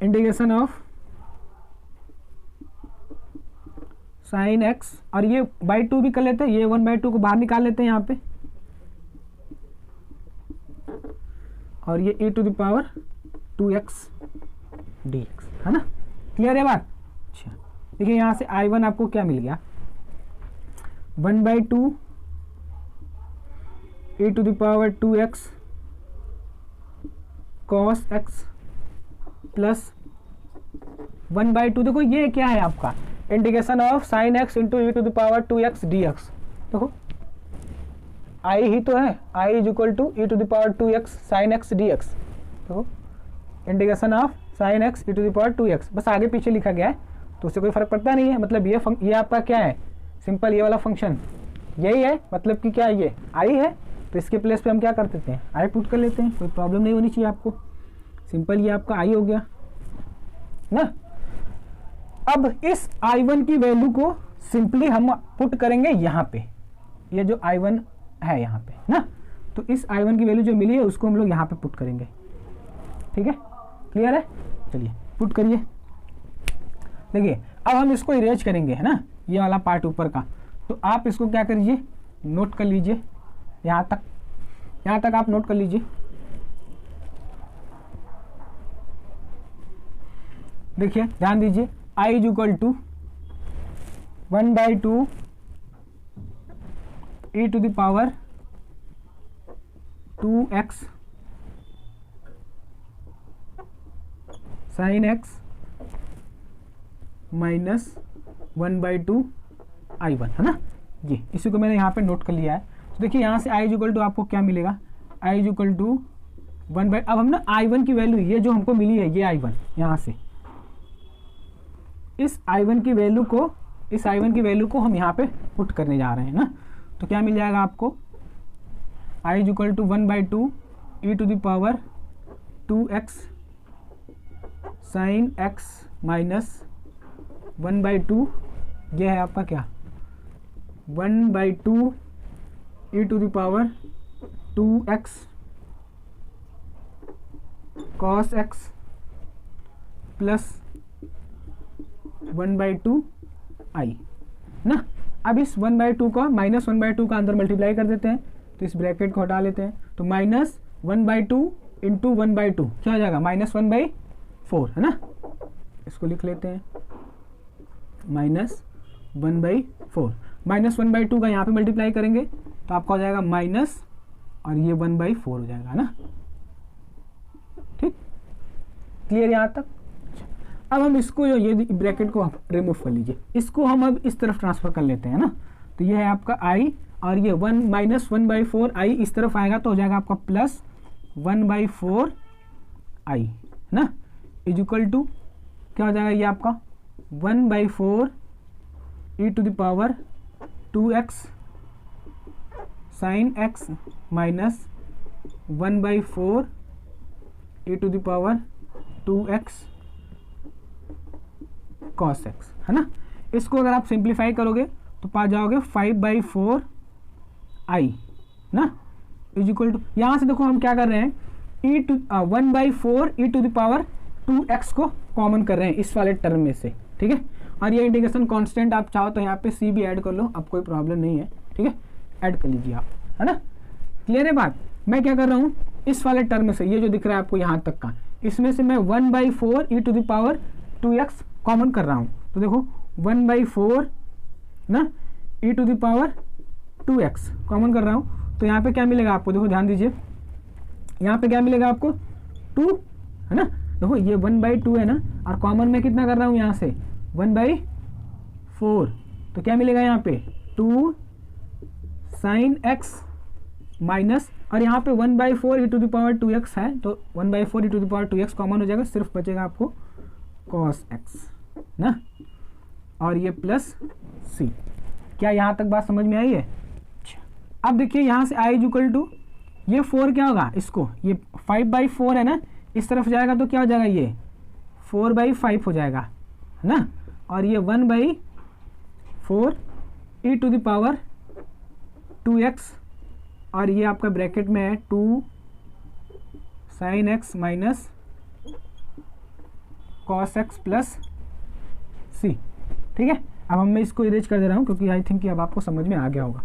इंटीग्रेशन ऑफ साइन एक्स, और ये बाई 2 भी कर लेते हैं, ये 1/2 को बाहर निकाल लेते हैं यहाँ पे, और ये e to the power 2x dx है ना। क्लियर है बात? अच्छा, देखिए यहाँ से I1 आपको क्या मिल गया, 1/2 e to the power 2x cos x plus 1/2। देखो ये क्या है आपका integration of sine x into e to the power 2x dx। देखो आई ही तो है, I is equal to e to the power 2x sine x dx। देखो integration of sine x e to the power 2x, बस आगे पीछे लिखा गया है तो उससे कोई फर्क पड़ता नहीं है। मतलब ये आपका क्या है, सिंपल ये वाला फंक्शन यही है, मतलब कि क्या ये आई है तो इसके प्लेस पे हम क्या कर देते हैं, आई पुट कर लेते हैं, कोई प्रॉब्लम नहीं होनी चाहिए आपको। सिंपल ये आपका आई हो गया ना। अब इस I1 की वैल्यू को सिंपली हम पुट करेंगे यहाँ पे, ये जो I1 है यहाँ पे ना, तो इस I1 की वैल्यू जो मिली है उसको हम लोग यहाँ पे पुट करेंगे। ठीक है, क्लियर है? चलिए पुट करिए। देखिए अब हम इसको इरेज करेंगे है ना, ये वाला पार्ट ऊपर का, तो आप इसको क्या करिए, नोट कर लीजिए यहाँ तक आप नोट कर लीजिए। देखिए ध्यान दीजिए, I is equal to 1/2 e to the power 2x sine x minus 1/2 I1 है ना जी, इसी को मैंने यहाँ पे नोट कर लिया है। तो देखिए यहाँ से I इज इक्वल टू आपको क्या मिलेगा, I इज इक्वल टू 1/, अब हम ना I1 की वैल्यू ये जो हमको मिली है ये I1, यहाँ से इस I1 की वैल्यू को हम यहाँ पे पुट करने जा रहे हैं ना, तो क्या मिल जाएगा आपको, I is equal to 1/2 e to the power 2x sine x minus 1/2, ये है आपका क्या 1/2 e to the power 2x cos x plus 1/2 i ना। अब इस 1/2 का माइनस 1/2 का अंदर मल्टीप्लाई कर देते हैं, तो इस ब्रैकेट को हटा लेते हैं, तो माइनस 1/2 इंटू 1/2 क्या हो जाएगा, -1/4 है ना। इसको लिख लेते हैं -1/4, -1/2 का यहाँ पे मल्टीप्लाई करेंगे तो आपका हो जाएगा माइनस और ये 1/4 हो जाएगा ना। ठीक, क्लियर यहाँ तक? अब हम इसको जो ये ब्रैकेट को रिमूव कर लीजिए, इसको हम अब इस तरफ ट्रांसफर कर लेते हैं ना, तो ये है आपका i और ये -1/4 i इस तरफ आएगा तो हो जाएगा आपका प्लस 1/4 i ना, इज इक्वल टू क्या हो जाएगा ये आपका 1/4 e to the power 2x sine x minus 1/4 e to the power 2x cos x है ना। इसको अगर आप सिंप्लीफाई करोगे तो पा जाओगे 5/4 i ना, इज इक्वल टू, यहाँ से देखो हम क्या कर रहे हैं, 1/4 e to the power 2x को कॉमन कर रहे हैं इस वाले टर्म में से। ठीक है, और ये इंटीग्रेशन कांस्टेंट आप चाहो तो यहाँ पे c भी ऐड कर लो, अब कोई प्रॉब्लम नहीं है। ठीक है, ऐड कर लीजिए आप, है ना। क्लियर है बात? मैं क्या कर रहा हूँ, इस वाले टर्म से ये जो दिख रहा है आपको यहाँ तक का, इसमें से मैं 1/4 e to the power 2x common कर रहा हूँ, तो देखो 1/4 ना e to the power 2x common कर रहा हूँ, तो यहाँ पे क्या मिलेगा आपको, देखो ध्यान दीजिए, यहाँ पे क्या मिलेगा आपको 2 है ना। देखो ये 1/2 है ना, और कॉमन में कितना कर रहा हूँ यहाँ से 1/4, तो क्या मिलेगा यहाँ पे 2 साइन x माइनस, और यहाँ पे 1/4 e to the power 2x है, तो 1/4 e to the power 2x common हो जाएगा, सिर्फ बचेगा आपको cos x ना, और ये प्लस c। क्या यहाँ तक बात समझ में आई है? अब देखिए यहाँ से i इज इक्वल टू, ये 4 क्या होगा, इसको ये 5/4 है ना, इस तरफ जाएगा तो क्या हो जाएगा, ये 4/5 हो जाएगा है ना, और ये 1/4 e to the power 2x, और ये आपका ब्रैकेट में है 2 sine x minus cos x plus c। ठीक है, अब मैं इसको इरेज कर दे रहा हूँ क्योंकि आई थिंक कि अब आपको समझ में आ गया होगा।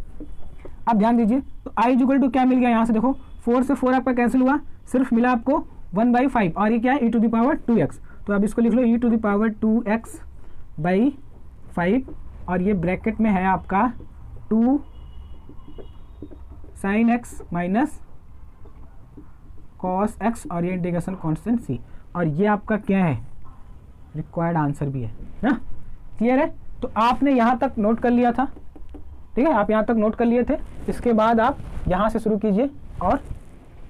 अब ध्यान दीजिए, तो i इज इक्वल टू क्या मिल गया, यहाँ से देखो 4 से 4 आपका कैंसिल हुआ, सिर्फ मिला आपको 1/5, और ये क्या है e to the power 2x, तो अब इसको लिख लो e to the power 2x/5, और ये ब्रैकेट में है आपका 2 sine x minus cos x और ये इंटीग्रेशन कांस्टेंट सी, और ये आपका क्या है, रिक्वायर्ड आंसर भी है ना। क्लियर है? तो आपने यहाँ तक नोट कर लिया था, ठीक है, आप यहाँ तक नोट कर लिए थे। इसके बाद आप यहाँ से शुरू कीजिए और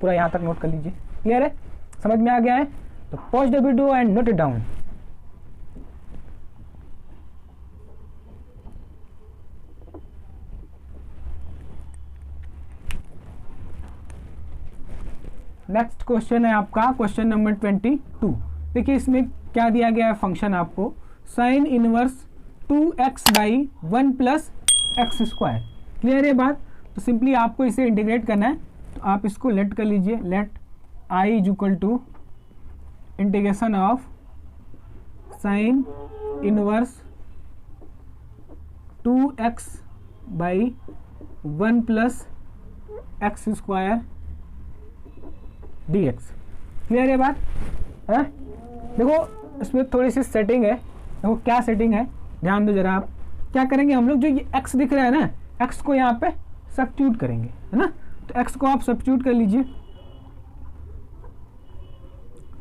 पूरा यहाँ तक नोट कर लीजिए। क्लियर है? समझ में आ गया है? तो pause the video and note it down. Next question है आपका क्वेश्चन नंबर 22। देखिए इसमें क्या दिया गया है फंक्शन आपको, sign inverse 2x by 1 plus x square. Clear है बात? तो सिंपली आपको इसे इंटीग्रेट करना है, तो आप इसको लेट कर लीजिए, let i is equal to integration of sine inverse 2x by 1 plus x square dx। Clear है बात? है? देखो इसमें थोड़ी सी सेटिंग है, देखो क्या सेटिंग है, ध्यान दो जरा। आप क्या करेंगे, हम लोग जो ये x दिख रहा है ना, x को यहाँ पे सब्स्टिट्यूट करेंगे, है ना। तो x को आप सब्स्टिट्यूट कर लीजिए,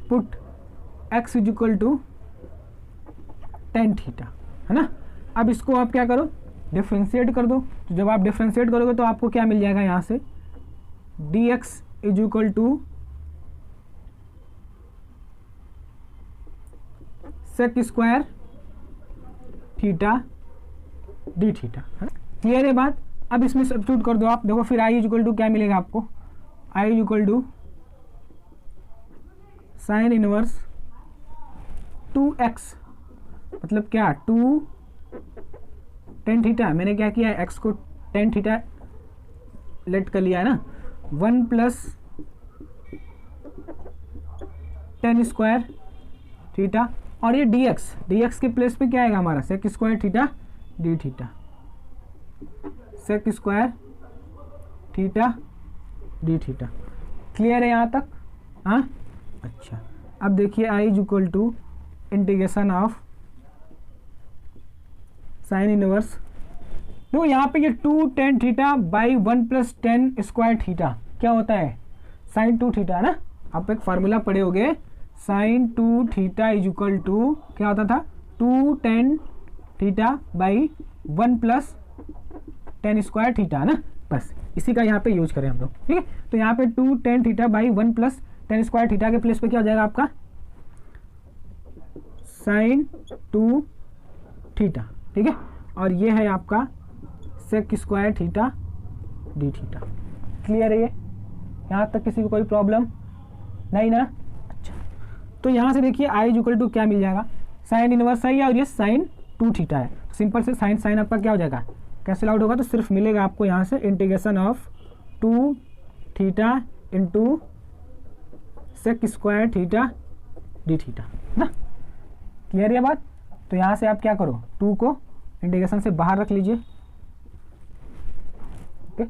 put x is equal to tan theta, है ना। अब इसको आप क्या करो, डिफ्रेंशिएट कर दो। तो जब आप डिफ्रेंशिएट करोगे तो आपको क्या मिल जाएगा यहाँ से, dx is equal to sec square theta d theta. Clear है बात? अब इसमें सब्स्टिट्यूट कर दो आप, देखो फिर आई इक्वल टू क्या मिलेगा आपको, I equal to sine inverse 2x, मतलब क्या 2 टेन थीटा, मैंने क्या किया है x को टेन थीटा लेट कर लिया है ना, 1 प्लस टेन स्क्वायर थीटा, और ये dx के प्लेस पे क्या आएगा हमारा, sec square theta d theta, sec square theta d theta. Clear है यहाँ तक? हाँ, अच्छा। अब देखिए I is equal to integration of sine inverse, देखो यहाँ पे ये 2 tan theta by 1 plus tan square theta क्या होता है, साइन 2 थीटा, है ना। आप एक फार्मूला पढ़े होगे, sine 2 theta is equal to क्या होता था, 2 tan theta by 1 plus tan square theta, है ना। बस इसी का यहाँ पे यूज करें हम लोग, ठीक है। तो यहाँ पे 2 tan theta by 1 plus tan square theta के प्लेस पे क्या हो जाएगा आपका, साइन 2 थीटा, ठीक है। और ये है आपका sec square theta d theta. Clear है ये? यहाँ तक किसी को कोई प्रॉब्लम नहीं ना? अच्छा, तो यहाँ से देखिए आई इक्वल टू क्या मिल जाएगा, साइन इनवर्स है और ये साइन 2 थीटा है। सिंपल से साइन साइन आपका क्या हो जाएगा, कैंसिल आउट होगा, तो सिर्फ मिलेगा आपको यहाँ से integration of 2 theta into sec square theta d theta no. Clear है बात? तो यहाँ से आप क्या करो, 2 को इंटीग्रेशन से बाहर रख लीजिए। ओके,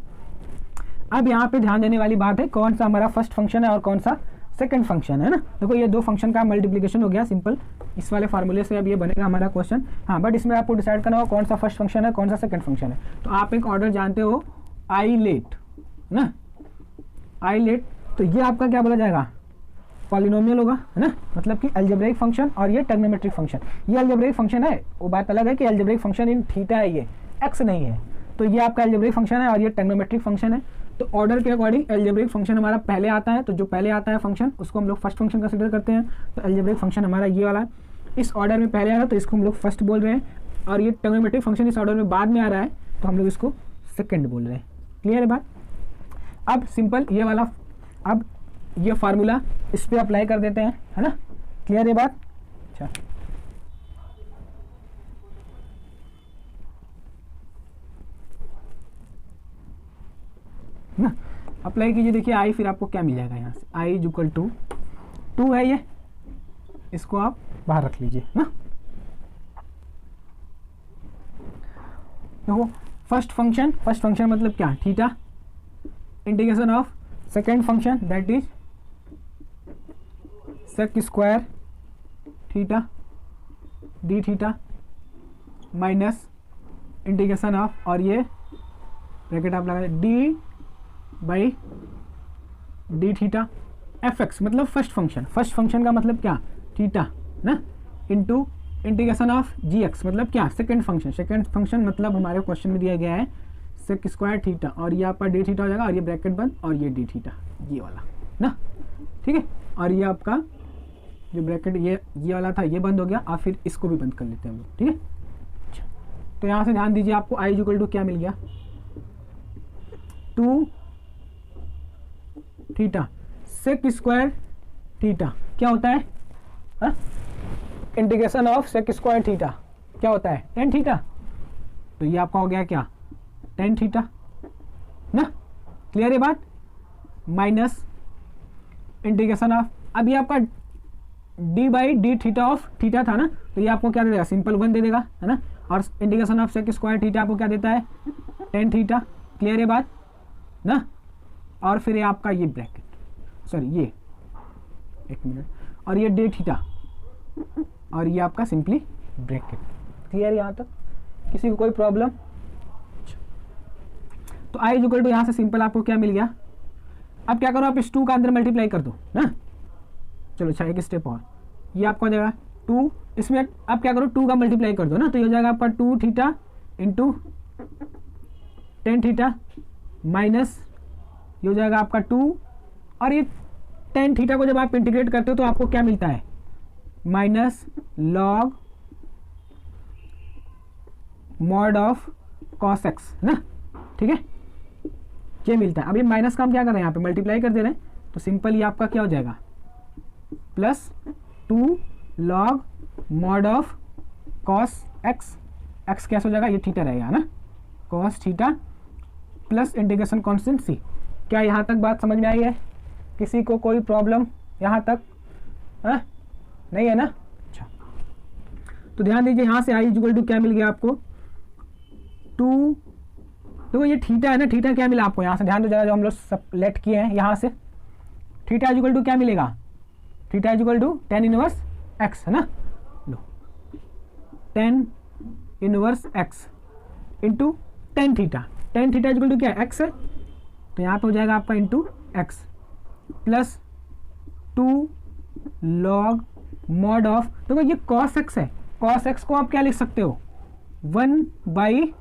अब यहाँ पे ध्यान देने वाली बात है, कौन सा हमारा फर्स्ट फंक्शन है और कौन सा सेकंड फंक्शन है ना। देखो ये दो फंक्शन का मल्टीप्लिकेशन हो गया सिंपल, इस वाले फार्मूले से अब ये बनेगा हमारा क्वेश्चन। हाँ, बट इसमें आपको डिसाइड करना होगा कौन सा फर्स्ट फंक्शन है कौन सा सेकंड फंक्शन है। तो आप एक ऑर्डर जानते हो, आई लेट ना, आई लेट, तो ये आपका क्या बोला जाएगा, पॉलिनोमियल होगा, है ना, मतलब कि अलजेब्रिक फंक्शन, और ये ट्रिग्नोमेट्रिक फंक्शन। ये अलजेब्रिक फंक्शन है, वो बात अलग है कि अलजेब्रिक फंक्शन इन थीटा है, ये एक्स नहीं है। तो ये आपका अलजेब्रिक फंक्शन है और ये ट्रिग्नोमेट्रिक फंक्शन है। तो ऑर्डर के अकॉर्डिंग अलजेब्रिक फंक्शन हमारा पहले आता है, तो जो पहले आता है फंक्शन उसको हम लोग फर्स्ट फंक्शन कंसिडर करते हैं। तो अलजेब्रिक फंक्शन हमारा ये वाला इस ऑर्डर में पहले आ रहा है, तो इसको हम लोग फर्स्ट बोल रहे हैं, और ये ट्रिग्नोमेट्रिक फंक्शन इस ऑर्डर में बाद में आ रहा है, तो हम लोग इसको सेकेंड बोल रहे हैं। क्लियर है बात? अब सिंपल ये वाला, अब ये फार्मूला इस पर अप्लाई कर देते हैं, है ना। क्लियर है बात? अच्छा, ना अप्लाई कीजिए। देखिए आई, फिर आपको क्या मिल जाएगा यहाँ से, आई इज इक्वल टू 2 है ये, इसको आप बाहर रख लीजिए ना। देखो फर्स्ट फंक्शन मतलब क्या, theta, integration of second function that is sec square theta d theta minus integration of, और ये ब्रैकेट आप लगा d by d theta f x मतलब फर्स्ट फंक्शन का मतलब क्या, थीटा ना, into integration of g x मतलब क्या, सेकंड फंक्शन मतलब हमारे क्वेश्चन में दिया गया है सेक स्क्वायर थीटा, और ये आपका डी थीटा हो जाएगा, और ये ब्रैकेट बंद, और ये डी थीटा ये वाला ना, ठीक है। और ये आपका जो ब्रैकेट ये वाला था ये बंद हो गया, और फिर इसको भी बंद कर लेते हैं हम लोग, ठीक है। अच्छा, तो यहाँ से ध्यान दीजिए, आपको आई इक्वल टू क्या मिल गया, 2 थीटा सेक स्क्वायर थीटा क्या होता है, integration of sec square theta क्या होता है, टेन थीटा। तो ये आपका हो गया क्या, टेन थीटा ना, क्लियर है बात, माइनस इंटीग्रेशन ऑफ, अभी आपका d by d theta of theta था ना, तो ये आपको क्या दे देगा, सिंपल 1 दे देगा, है ना, और integration of sec square theta आपको क्या देता है, टेन थीटा, क्लियर है बात ना। और फिर ये आपका ये ब्रैकेट, सॉरी ये एक मिनट, और ये डी थीटा, और ये आपका सिंपली ब्रैकेट, क्लियर यहाँ तक, किसी को कोई प्रॉब्लम। तो आई इक्वल टू यहाँ से सिंपल आपको क्या मिल गया, अब क्या करो, आप इस 2 का अंदर मल्टीप्लाई कर दो ना, चलो अच्छा एक स्टेप और, ये आपका हो जाएगा 2, इसमें आप क्या करो 2 का मल्टीप्लाई कर दो ना, तो ये हो जाएगा आपका 2 theta into tan theta minus ये हो जाएगा आपका 2, और ये टेन थीटा को जब आप इंटीग्रेट करते हो तो आपको क्या मिलता है, minus log mod of cos x ना, ठीक है, ये मिलता है। अब ये माइनस का हम क्या कर रहे हैं, यहाँ पे मल्टीप्लाई कर दे रहे हैं, तो सिंपल ये आपका क्या हो जाएगा, plus 2 log mod of cos x, x कैसे हो जाएगा, ये थीटा रहेगा ना, cos theta plus integration constant c. क्या यहाँ तक बात समझ में आई है, किसी को कोई प्रॉब्लम यहाँ तक, हाँ नहीं है ना। अच्छा, तो ध्यान दीजिए यहाँ से आई इक्वल टू क्या मिल गया आपको, 2, देखो ये थीटा है ना, थीटा क्या मिला आपको यहाँ से, ध्यान दो जरा, जो हम लोग सब लेट किए हैं यहाँ से, थीटा इक्वल टू क्या मिलेगा, theta equal to tan inverse x है ना, लो tan inverse x into tan theta equal to क्या है, एक्स है, तो यहाँ पे हो जाएगा आपका into x plus 2 log mod of, देखो ये कॉस एक्स है, कॉस एक्स को आप क्या लिख सकते हो, 1 बाई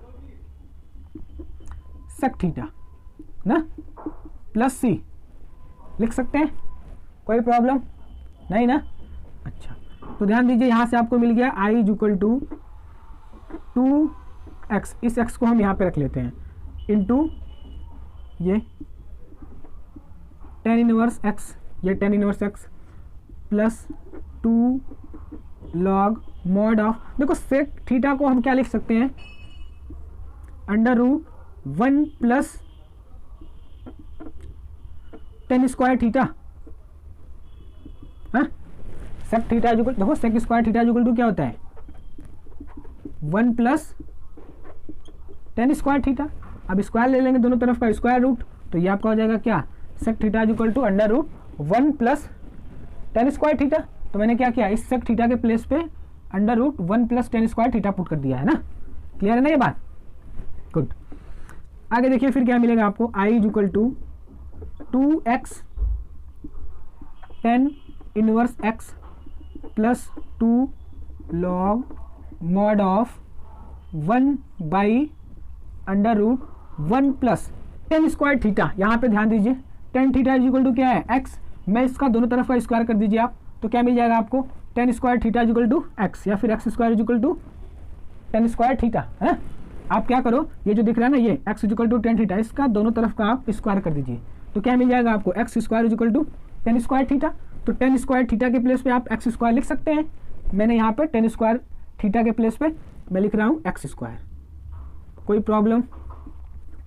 सेक थीटा ना, प्लस सी लिख सकते हैं, कोई प्रॉब्लम नहीं ना। अच्छा, तो ध्यान दीजिए यहाँ से आपको मिल गया आई इक्वल टू 2x, इस x को हम यहाँ पे रख लेते हैं, इंटू ये टेन इनवर्स एक्स, ये tan inverse x plus 2 log mod of, देखो सेक थीटा को हम क्या लिख सकते हैं, under root 1 plus tan square theta, sec theta equal, देखो sec square theta equal to क्या होता है, 1 प्लस टेन स्क्वायर थीटा, अब स्क्वायर ले लेंगे दोनों तरफ का स्क्वायर रूट, तो ये आपका हो जाएगा क्या, sec theta equal to under root 1 plus tan square theta. तो मैंने क्या किया, इस सेक थीटा के प्लेस पे under root 1 plus tan square theta put कर दिया है ना, क्लियर है ना ये बात, गुड। आगे देखिए फिर क्या मिलेगा आपको, I equal to 2x tan inverse x plus 2 log mod of 1 by under root 1 plus tan square theta, यहाँ पे ध्यान दीजिए टेन थीटा इक्वल टू क्या है, x, मैं इसका दोनों तरफ का स्क्वायर कर दीजिए आप, तो क्या मिल जाएगा आपको, tan square theta equal to x, या फिर x square equal to tan square theta है। आप क्या करो, ये जो दिख रहा है ना ये x equal to tan theta, इसका दोनों तरफ का आप स्क्वायर कर दीजिए, तो क्या मिल जाएगा आपको, x square equal to tan square theta. तो टेन स्क्वायर थीटा के प्लेस पे आप x स्क्वायर लिख सकते हैं, मैंने यहाँ पे टेन स्क्वायर थीटा के प्लेस पे मैं लिख रहा हूँ x स्क्वायर, कोई प्रॉब्लम,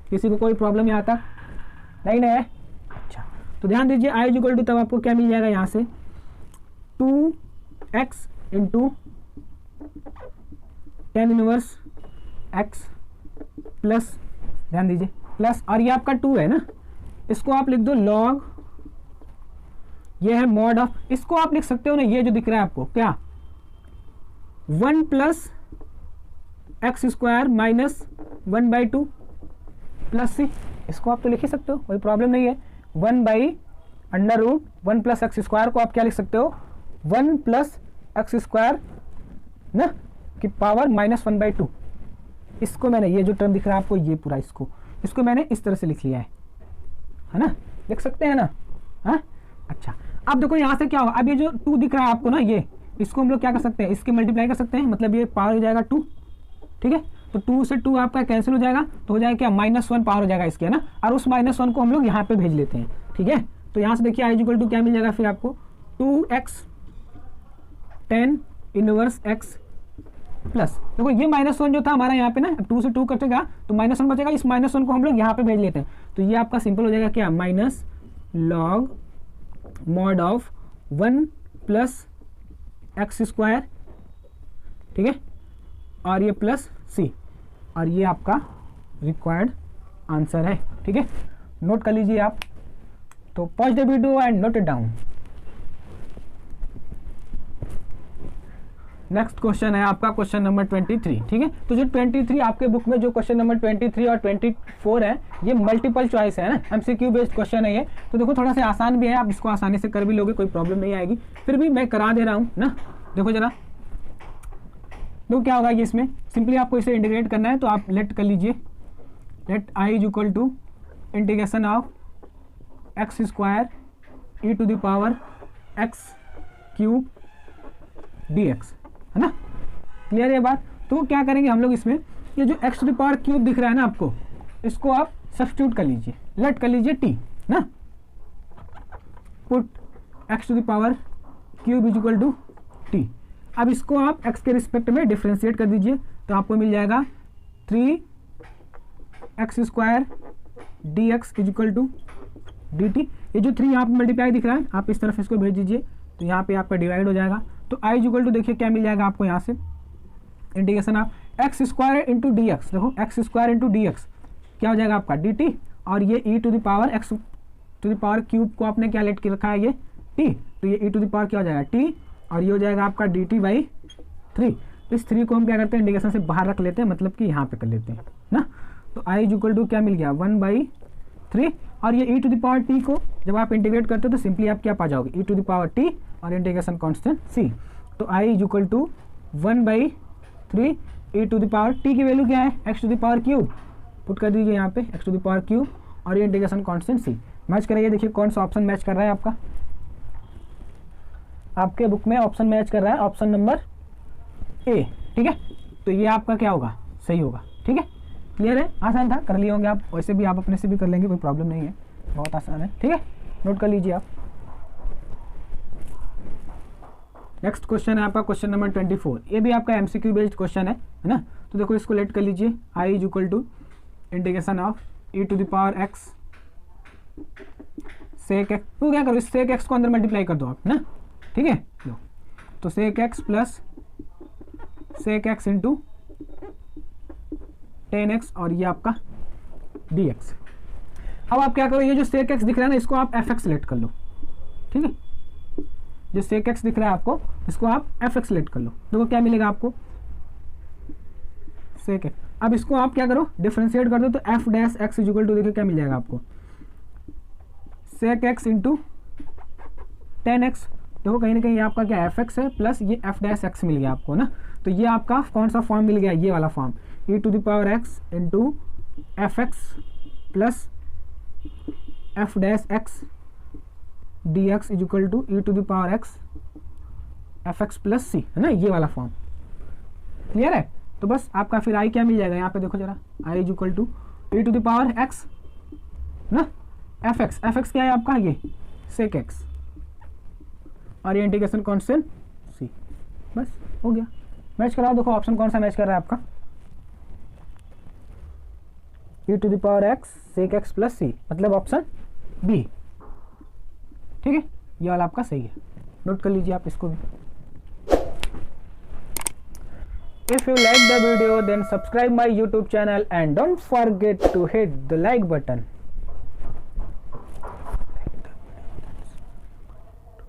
किसी को कोई प्रॉब्लम यहाँ तक नहीं ना है। अच्छा, तो ध्यान दीजिए आई इक्वल टू तब आपको क्या मिल जाएगा, यहाँ से 2x into ten inverse x plus, ध्यान दीजिए प्लस, और ये आपका 2 है ना, इसको आप लिख दो लॉग, ये है मॉड ऑफ, इसको आप लिख सकते हो ना, ये जो दिख रहा है आपको क्या, 1 plus x square minus 1/2 plus c, इसको आप तो लिख ही सकते हो, कोई प्रॉब्लम नहीं है, 1 by under root 1 plus x square को आप क्या लिख सकते हो, 1 प्लस एक्स स्क्वायर ना कि पावर -1/2। इसको मैंने, ये जो टर्म दिख रहा है आपको, ये पूरा इसको मैंने इस तरह से लिख लिया है ना, लिख सकते हैं ना। हाँ अच्छा, अब देखो यहाँ से क्या होगा, अब ये जो 2 दिख रहा है आपको ना, ये इसको हम लोग क्या कर सकते हैं, इसके मल्टीप्लाई कर सकते हैं, मतलब ये पावर हो जाएगा 2। ठीक है, तो 2 से 2 आपका कैंसिल हो जाएगा, तो हो जाएगा क्या, -1 पावर हो जाएगा इसके, है ना। और उस -1 को हम लोग यहाँ पे भेज लेते हैं। ठीक है, तो यहाँ से देखिए i = क्या मिल जाएगा फिर आपको, 2x tan inverse x plus, देखो ये -1 जो था हमारा यहाँ पे ना, 2 से 2 कटेगा तो -1 बचेगा, इस -1 को हम लोग यहाँ पे भेज लेते हैं, तो ये आपका सिंपल हो जाएगा क्या, minus log mod of 1 plus x square. ठीक है, और ये प्लस c, और ये आपका रिक्वायर्ड आंसर है। ठीक है, नोट कर लीजिए आप, तो pause the video and note it down. Next question है आपका क्वेश्चन नंबर 23। ठीक है, तो जो 23 आपके बुक में जो क्वेश्चन नंबर 23 और 24 है, ये मल्टीपल चॉइस है ना, एमसीक्यू बेस्ड क्वेश्चन है ये, तो देखो थोड़ा सा आसान भी है, आप इसको आसानी से कर भी लोगे, कोई प्रॉब्लम नहीं आएगी, फिर भी मैं करा दे रहा हूँ ना। देखो जरा, तो क्या होगा ये, इसमें सिंपली आपको इसे इंटीग्रेट करना है, तो आप लेट कर लीजिए, let i = integration of x square e⁻x³ dx, है ना। क्लियर है बात। तो क्या करेंगे हम लोग, इसमें ये जो x³ दिख रहा है ना आपको, इसको आप सब्स्टिट्यूट कर लीजिए, लेट कर लीजिए t ना, पुट x³ = t। अब इसको आप x के रिस्पेक्ट में डिफ्रेंशिएट कर दीजिए, तो आपको मिल जाएगा 3x² dx = dt। ये जो 3 यहाँ पे मल्टीप्लाई दिख रहा है, आप इस तरफ इसको भेज दीजिए, तो यहाँ पे आपका डिवाइड हो जाएगा, तो i = देखिए क्या मिल जाएगा आपको यहाँ से, इंटीग्रेशन ऑफ x² × dx। देखो x² × dx क्या हो जाएगा आपका dt, और ये e⁻x³ को आपने क्या लेट के रखा है, ये t, तो ये e⁻ क्या हो जाएगा t, और ये हो जाएगा आपका dt/3। इस 3 को हम क्या करते हैं, इंटीग्रेशन से बाहर रख लेते हैं, मतलब कि यहाँ पे कर लेते हैं ना। तो i = क्या मिल गया, 1/3, और ये e⁻t को जब आप इंटीग्रेट करते हो तो सिंपली आप क्या पा जाओगे, e⁻t और इंटीग्रेशन कांस्टेंट c। तो i = 1/3 e⁻t की वैल्यू क्या है, x³ पुट कर दीजिए यहाँ पे, x³ और ये इंटीग्रेशन कांस्टेंट c। मैच कराइए, देखिए कौन सा ऑप्शन मैच कर रहा है आपका, आपके बुक में ऑप्शन मैच कर रहा है, ऑप्शन नंबर ए। ठीक है, तो ये आपका क्या होगा, सही होगा। ठीक है, क्लियर है, आसान था, कर लिए होंगे आप, वैसे भी आप अपने से भी कर लेंगे, कोई प्रॉब्लम नहीं है, बहुत आसान है। ठीक है, नोट कर लीजिए आप। नेक्स्ट क्वेश्चन है आपका क्वेश्चन नंबर 24, ये भी आपका एमसीक्यू बेस्ड क्वेश्चन है ना। तो देखो इसको लेट कर लीजिए, i = integration of e⁻x sec x, तो क्या करो, इस sec x को अंदर मल्टीप्लाई कर दो आप ना। ठीक है, लो, तो sec x plus sec x × tan x, और ये आपका dx। अब आप क्या करो, ये जो sec x दिख रहा है ना, इसको आप fx सेलेक्ट कर लो। ठीक है, जो sec x दिख रहा है आपको, इसको आप fx सेलेक्ट कर लो, देखो क्या मिलेगा आपको, sec x। अब इसको आप क्या करो, डिफरेंशिएट कर दो, तो f' x = देखिए क्या मिल जाएगा आपको, sec x × tan x। देखो कहीं ना कहीं ये आपका क्या fx है, प्लस ये f' x मिल गया आपको ना। तो ये आपका कौन सा फॉर्म मिल गया, ये वाला form, e⁻x × fx plus f' x dx = e⁻x fx plus c, है ना, ये वाला फॉर्म। क्लियर है, तो बस आपका फिर i क्या मिल जाएगा, यहाँ पे देखो जरा, i = e⁻x ना, fx क्या है आपका, ये sec x, और ये इंटीग्रेशन कांस्टेंट c। बस हो गया, मैच कराओ, देखो ऑप्शन कौन सा मैच कर रहा है आपका, e⁻x sec x plus c, मतलब ऑप्शन बी। ठीक है, ये वाला आपका सही है, नोट कर लीजिए आप इसको भी। If you like the video, then subscribe my YouTube channel and don't forget to hit the like button.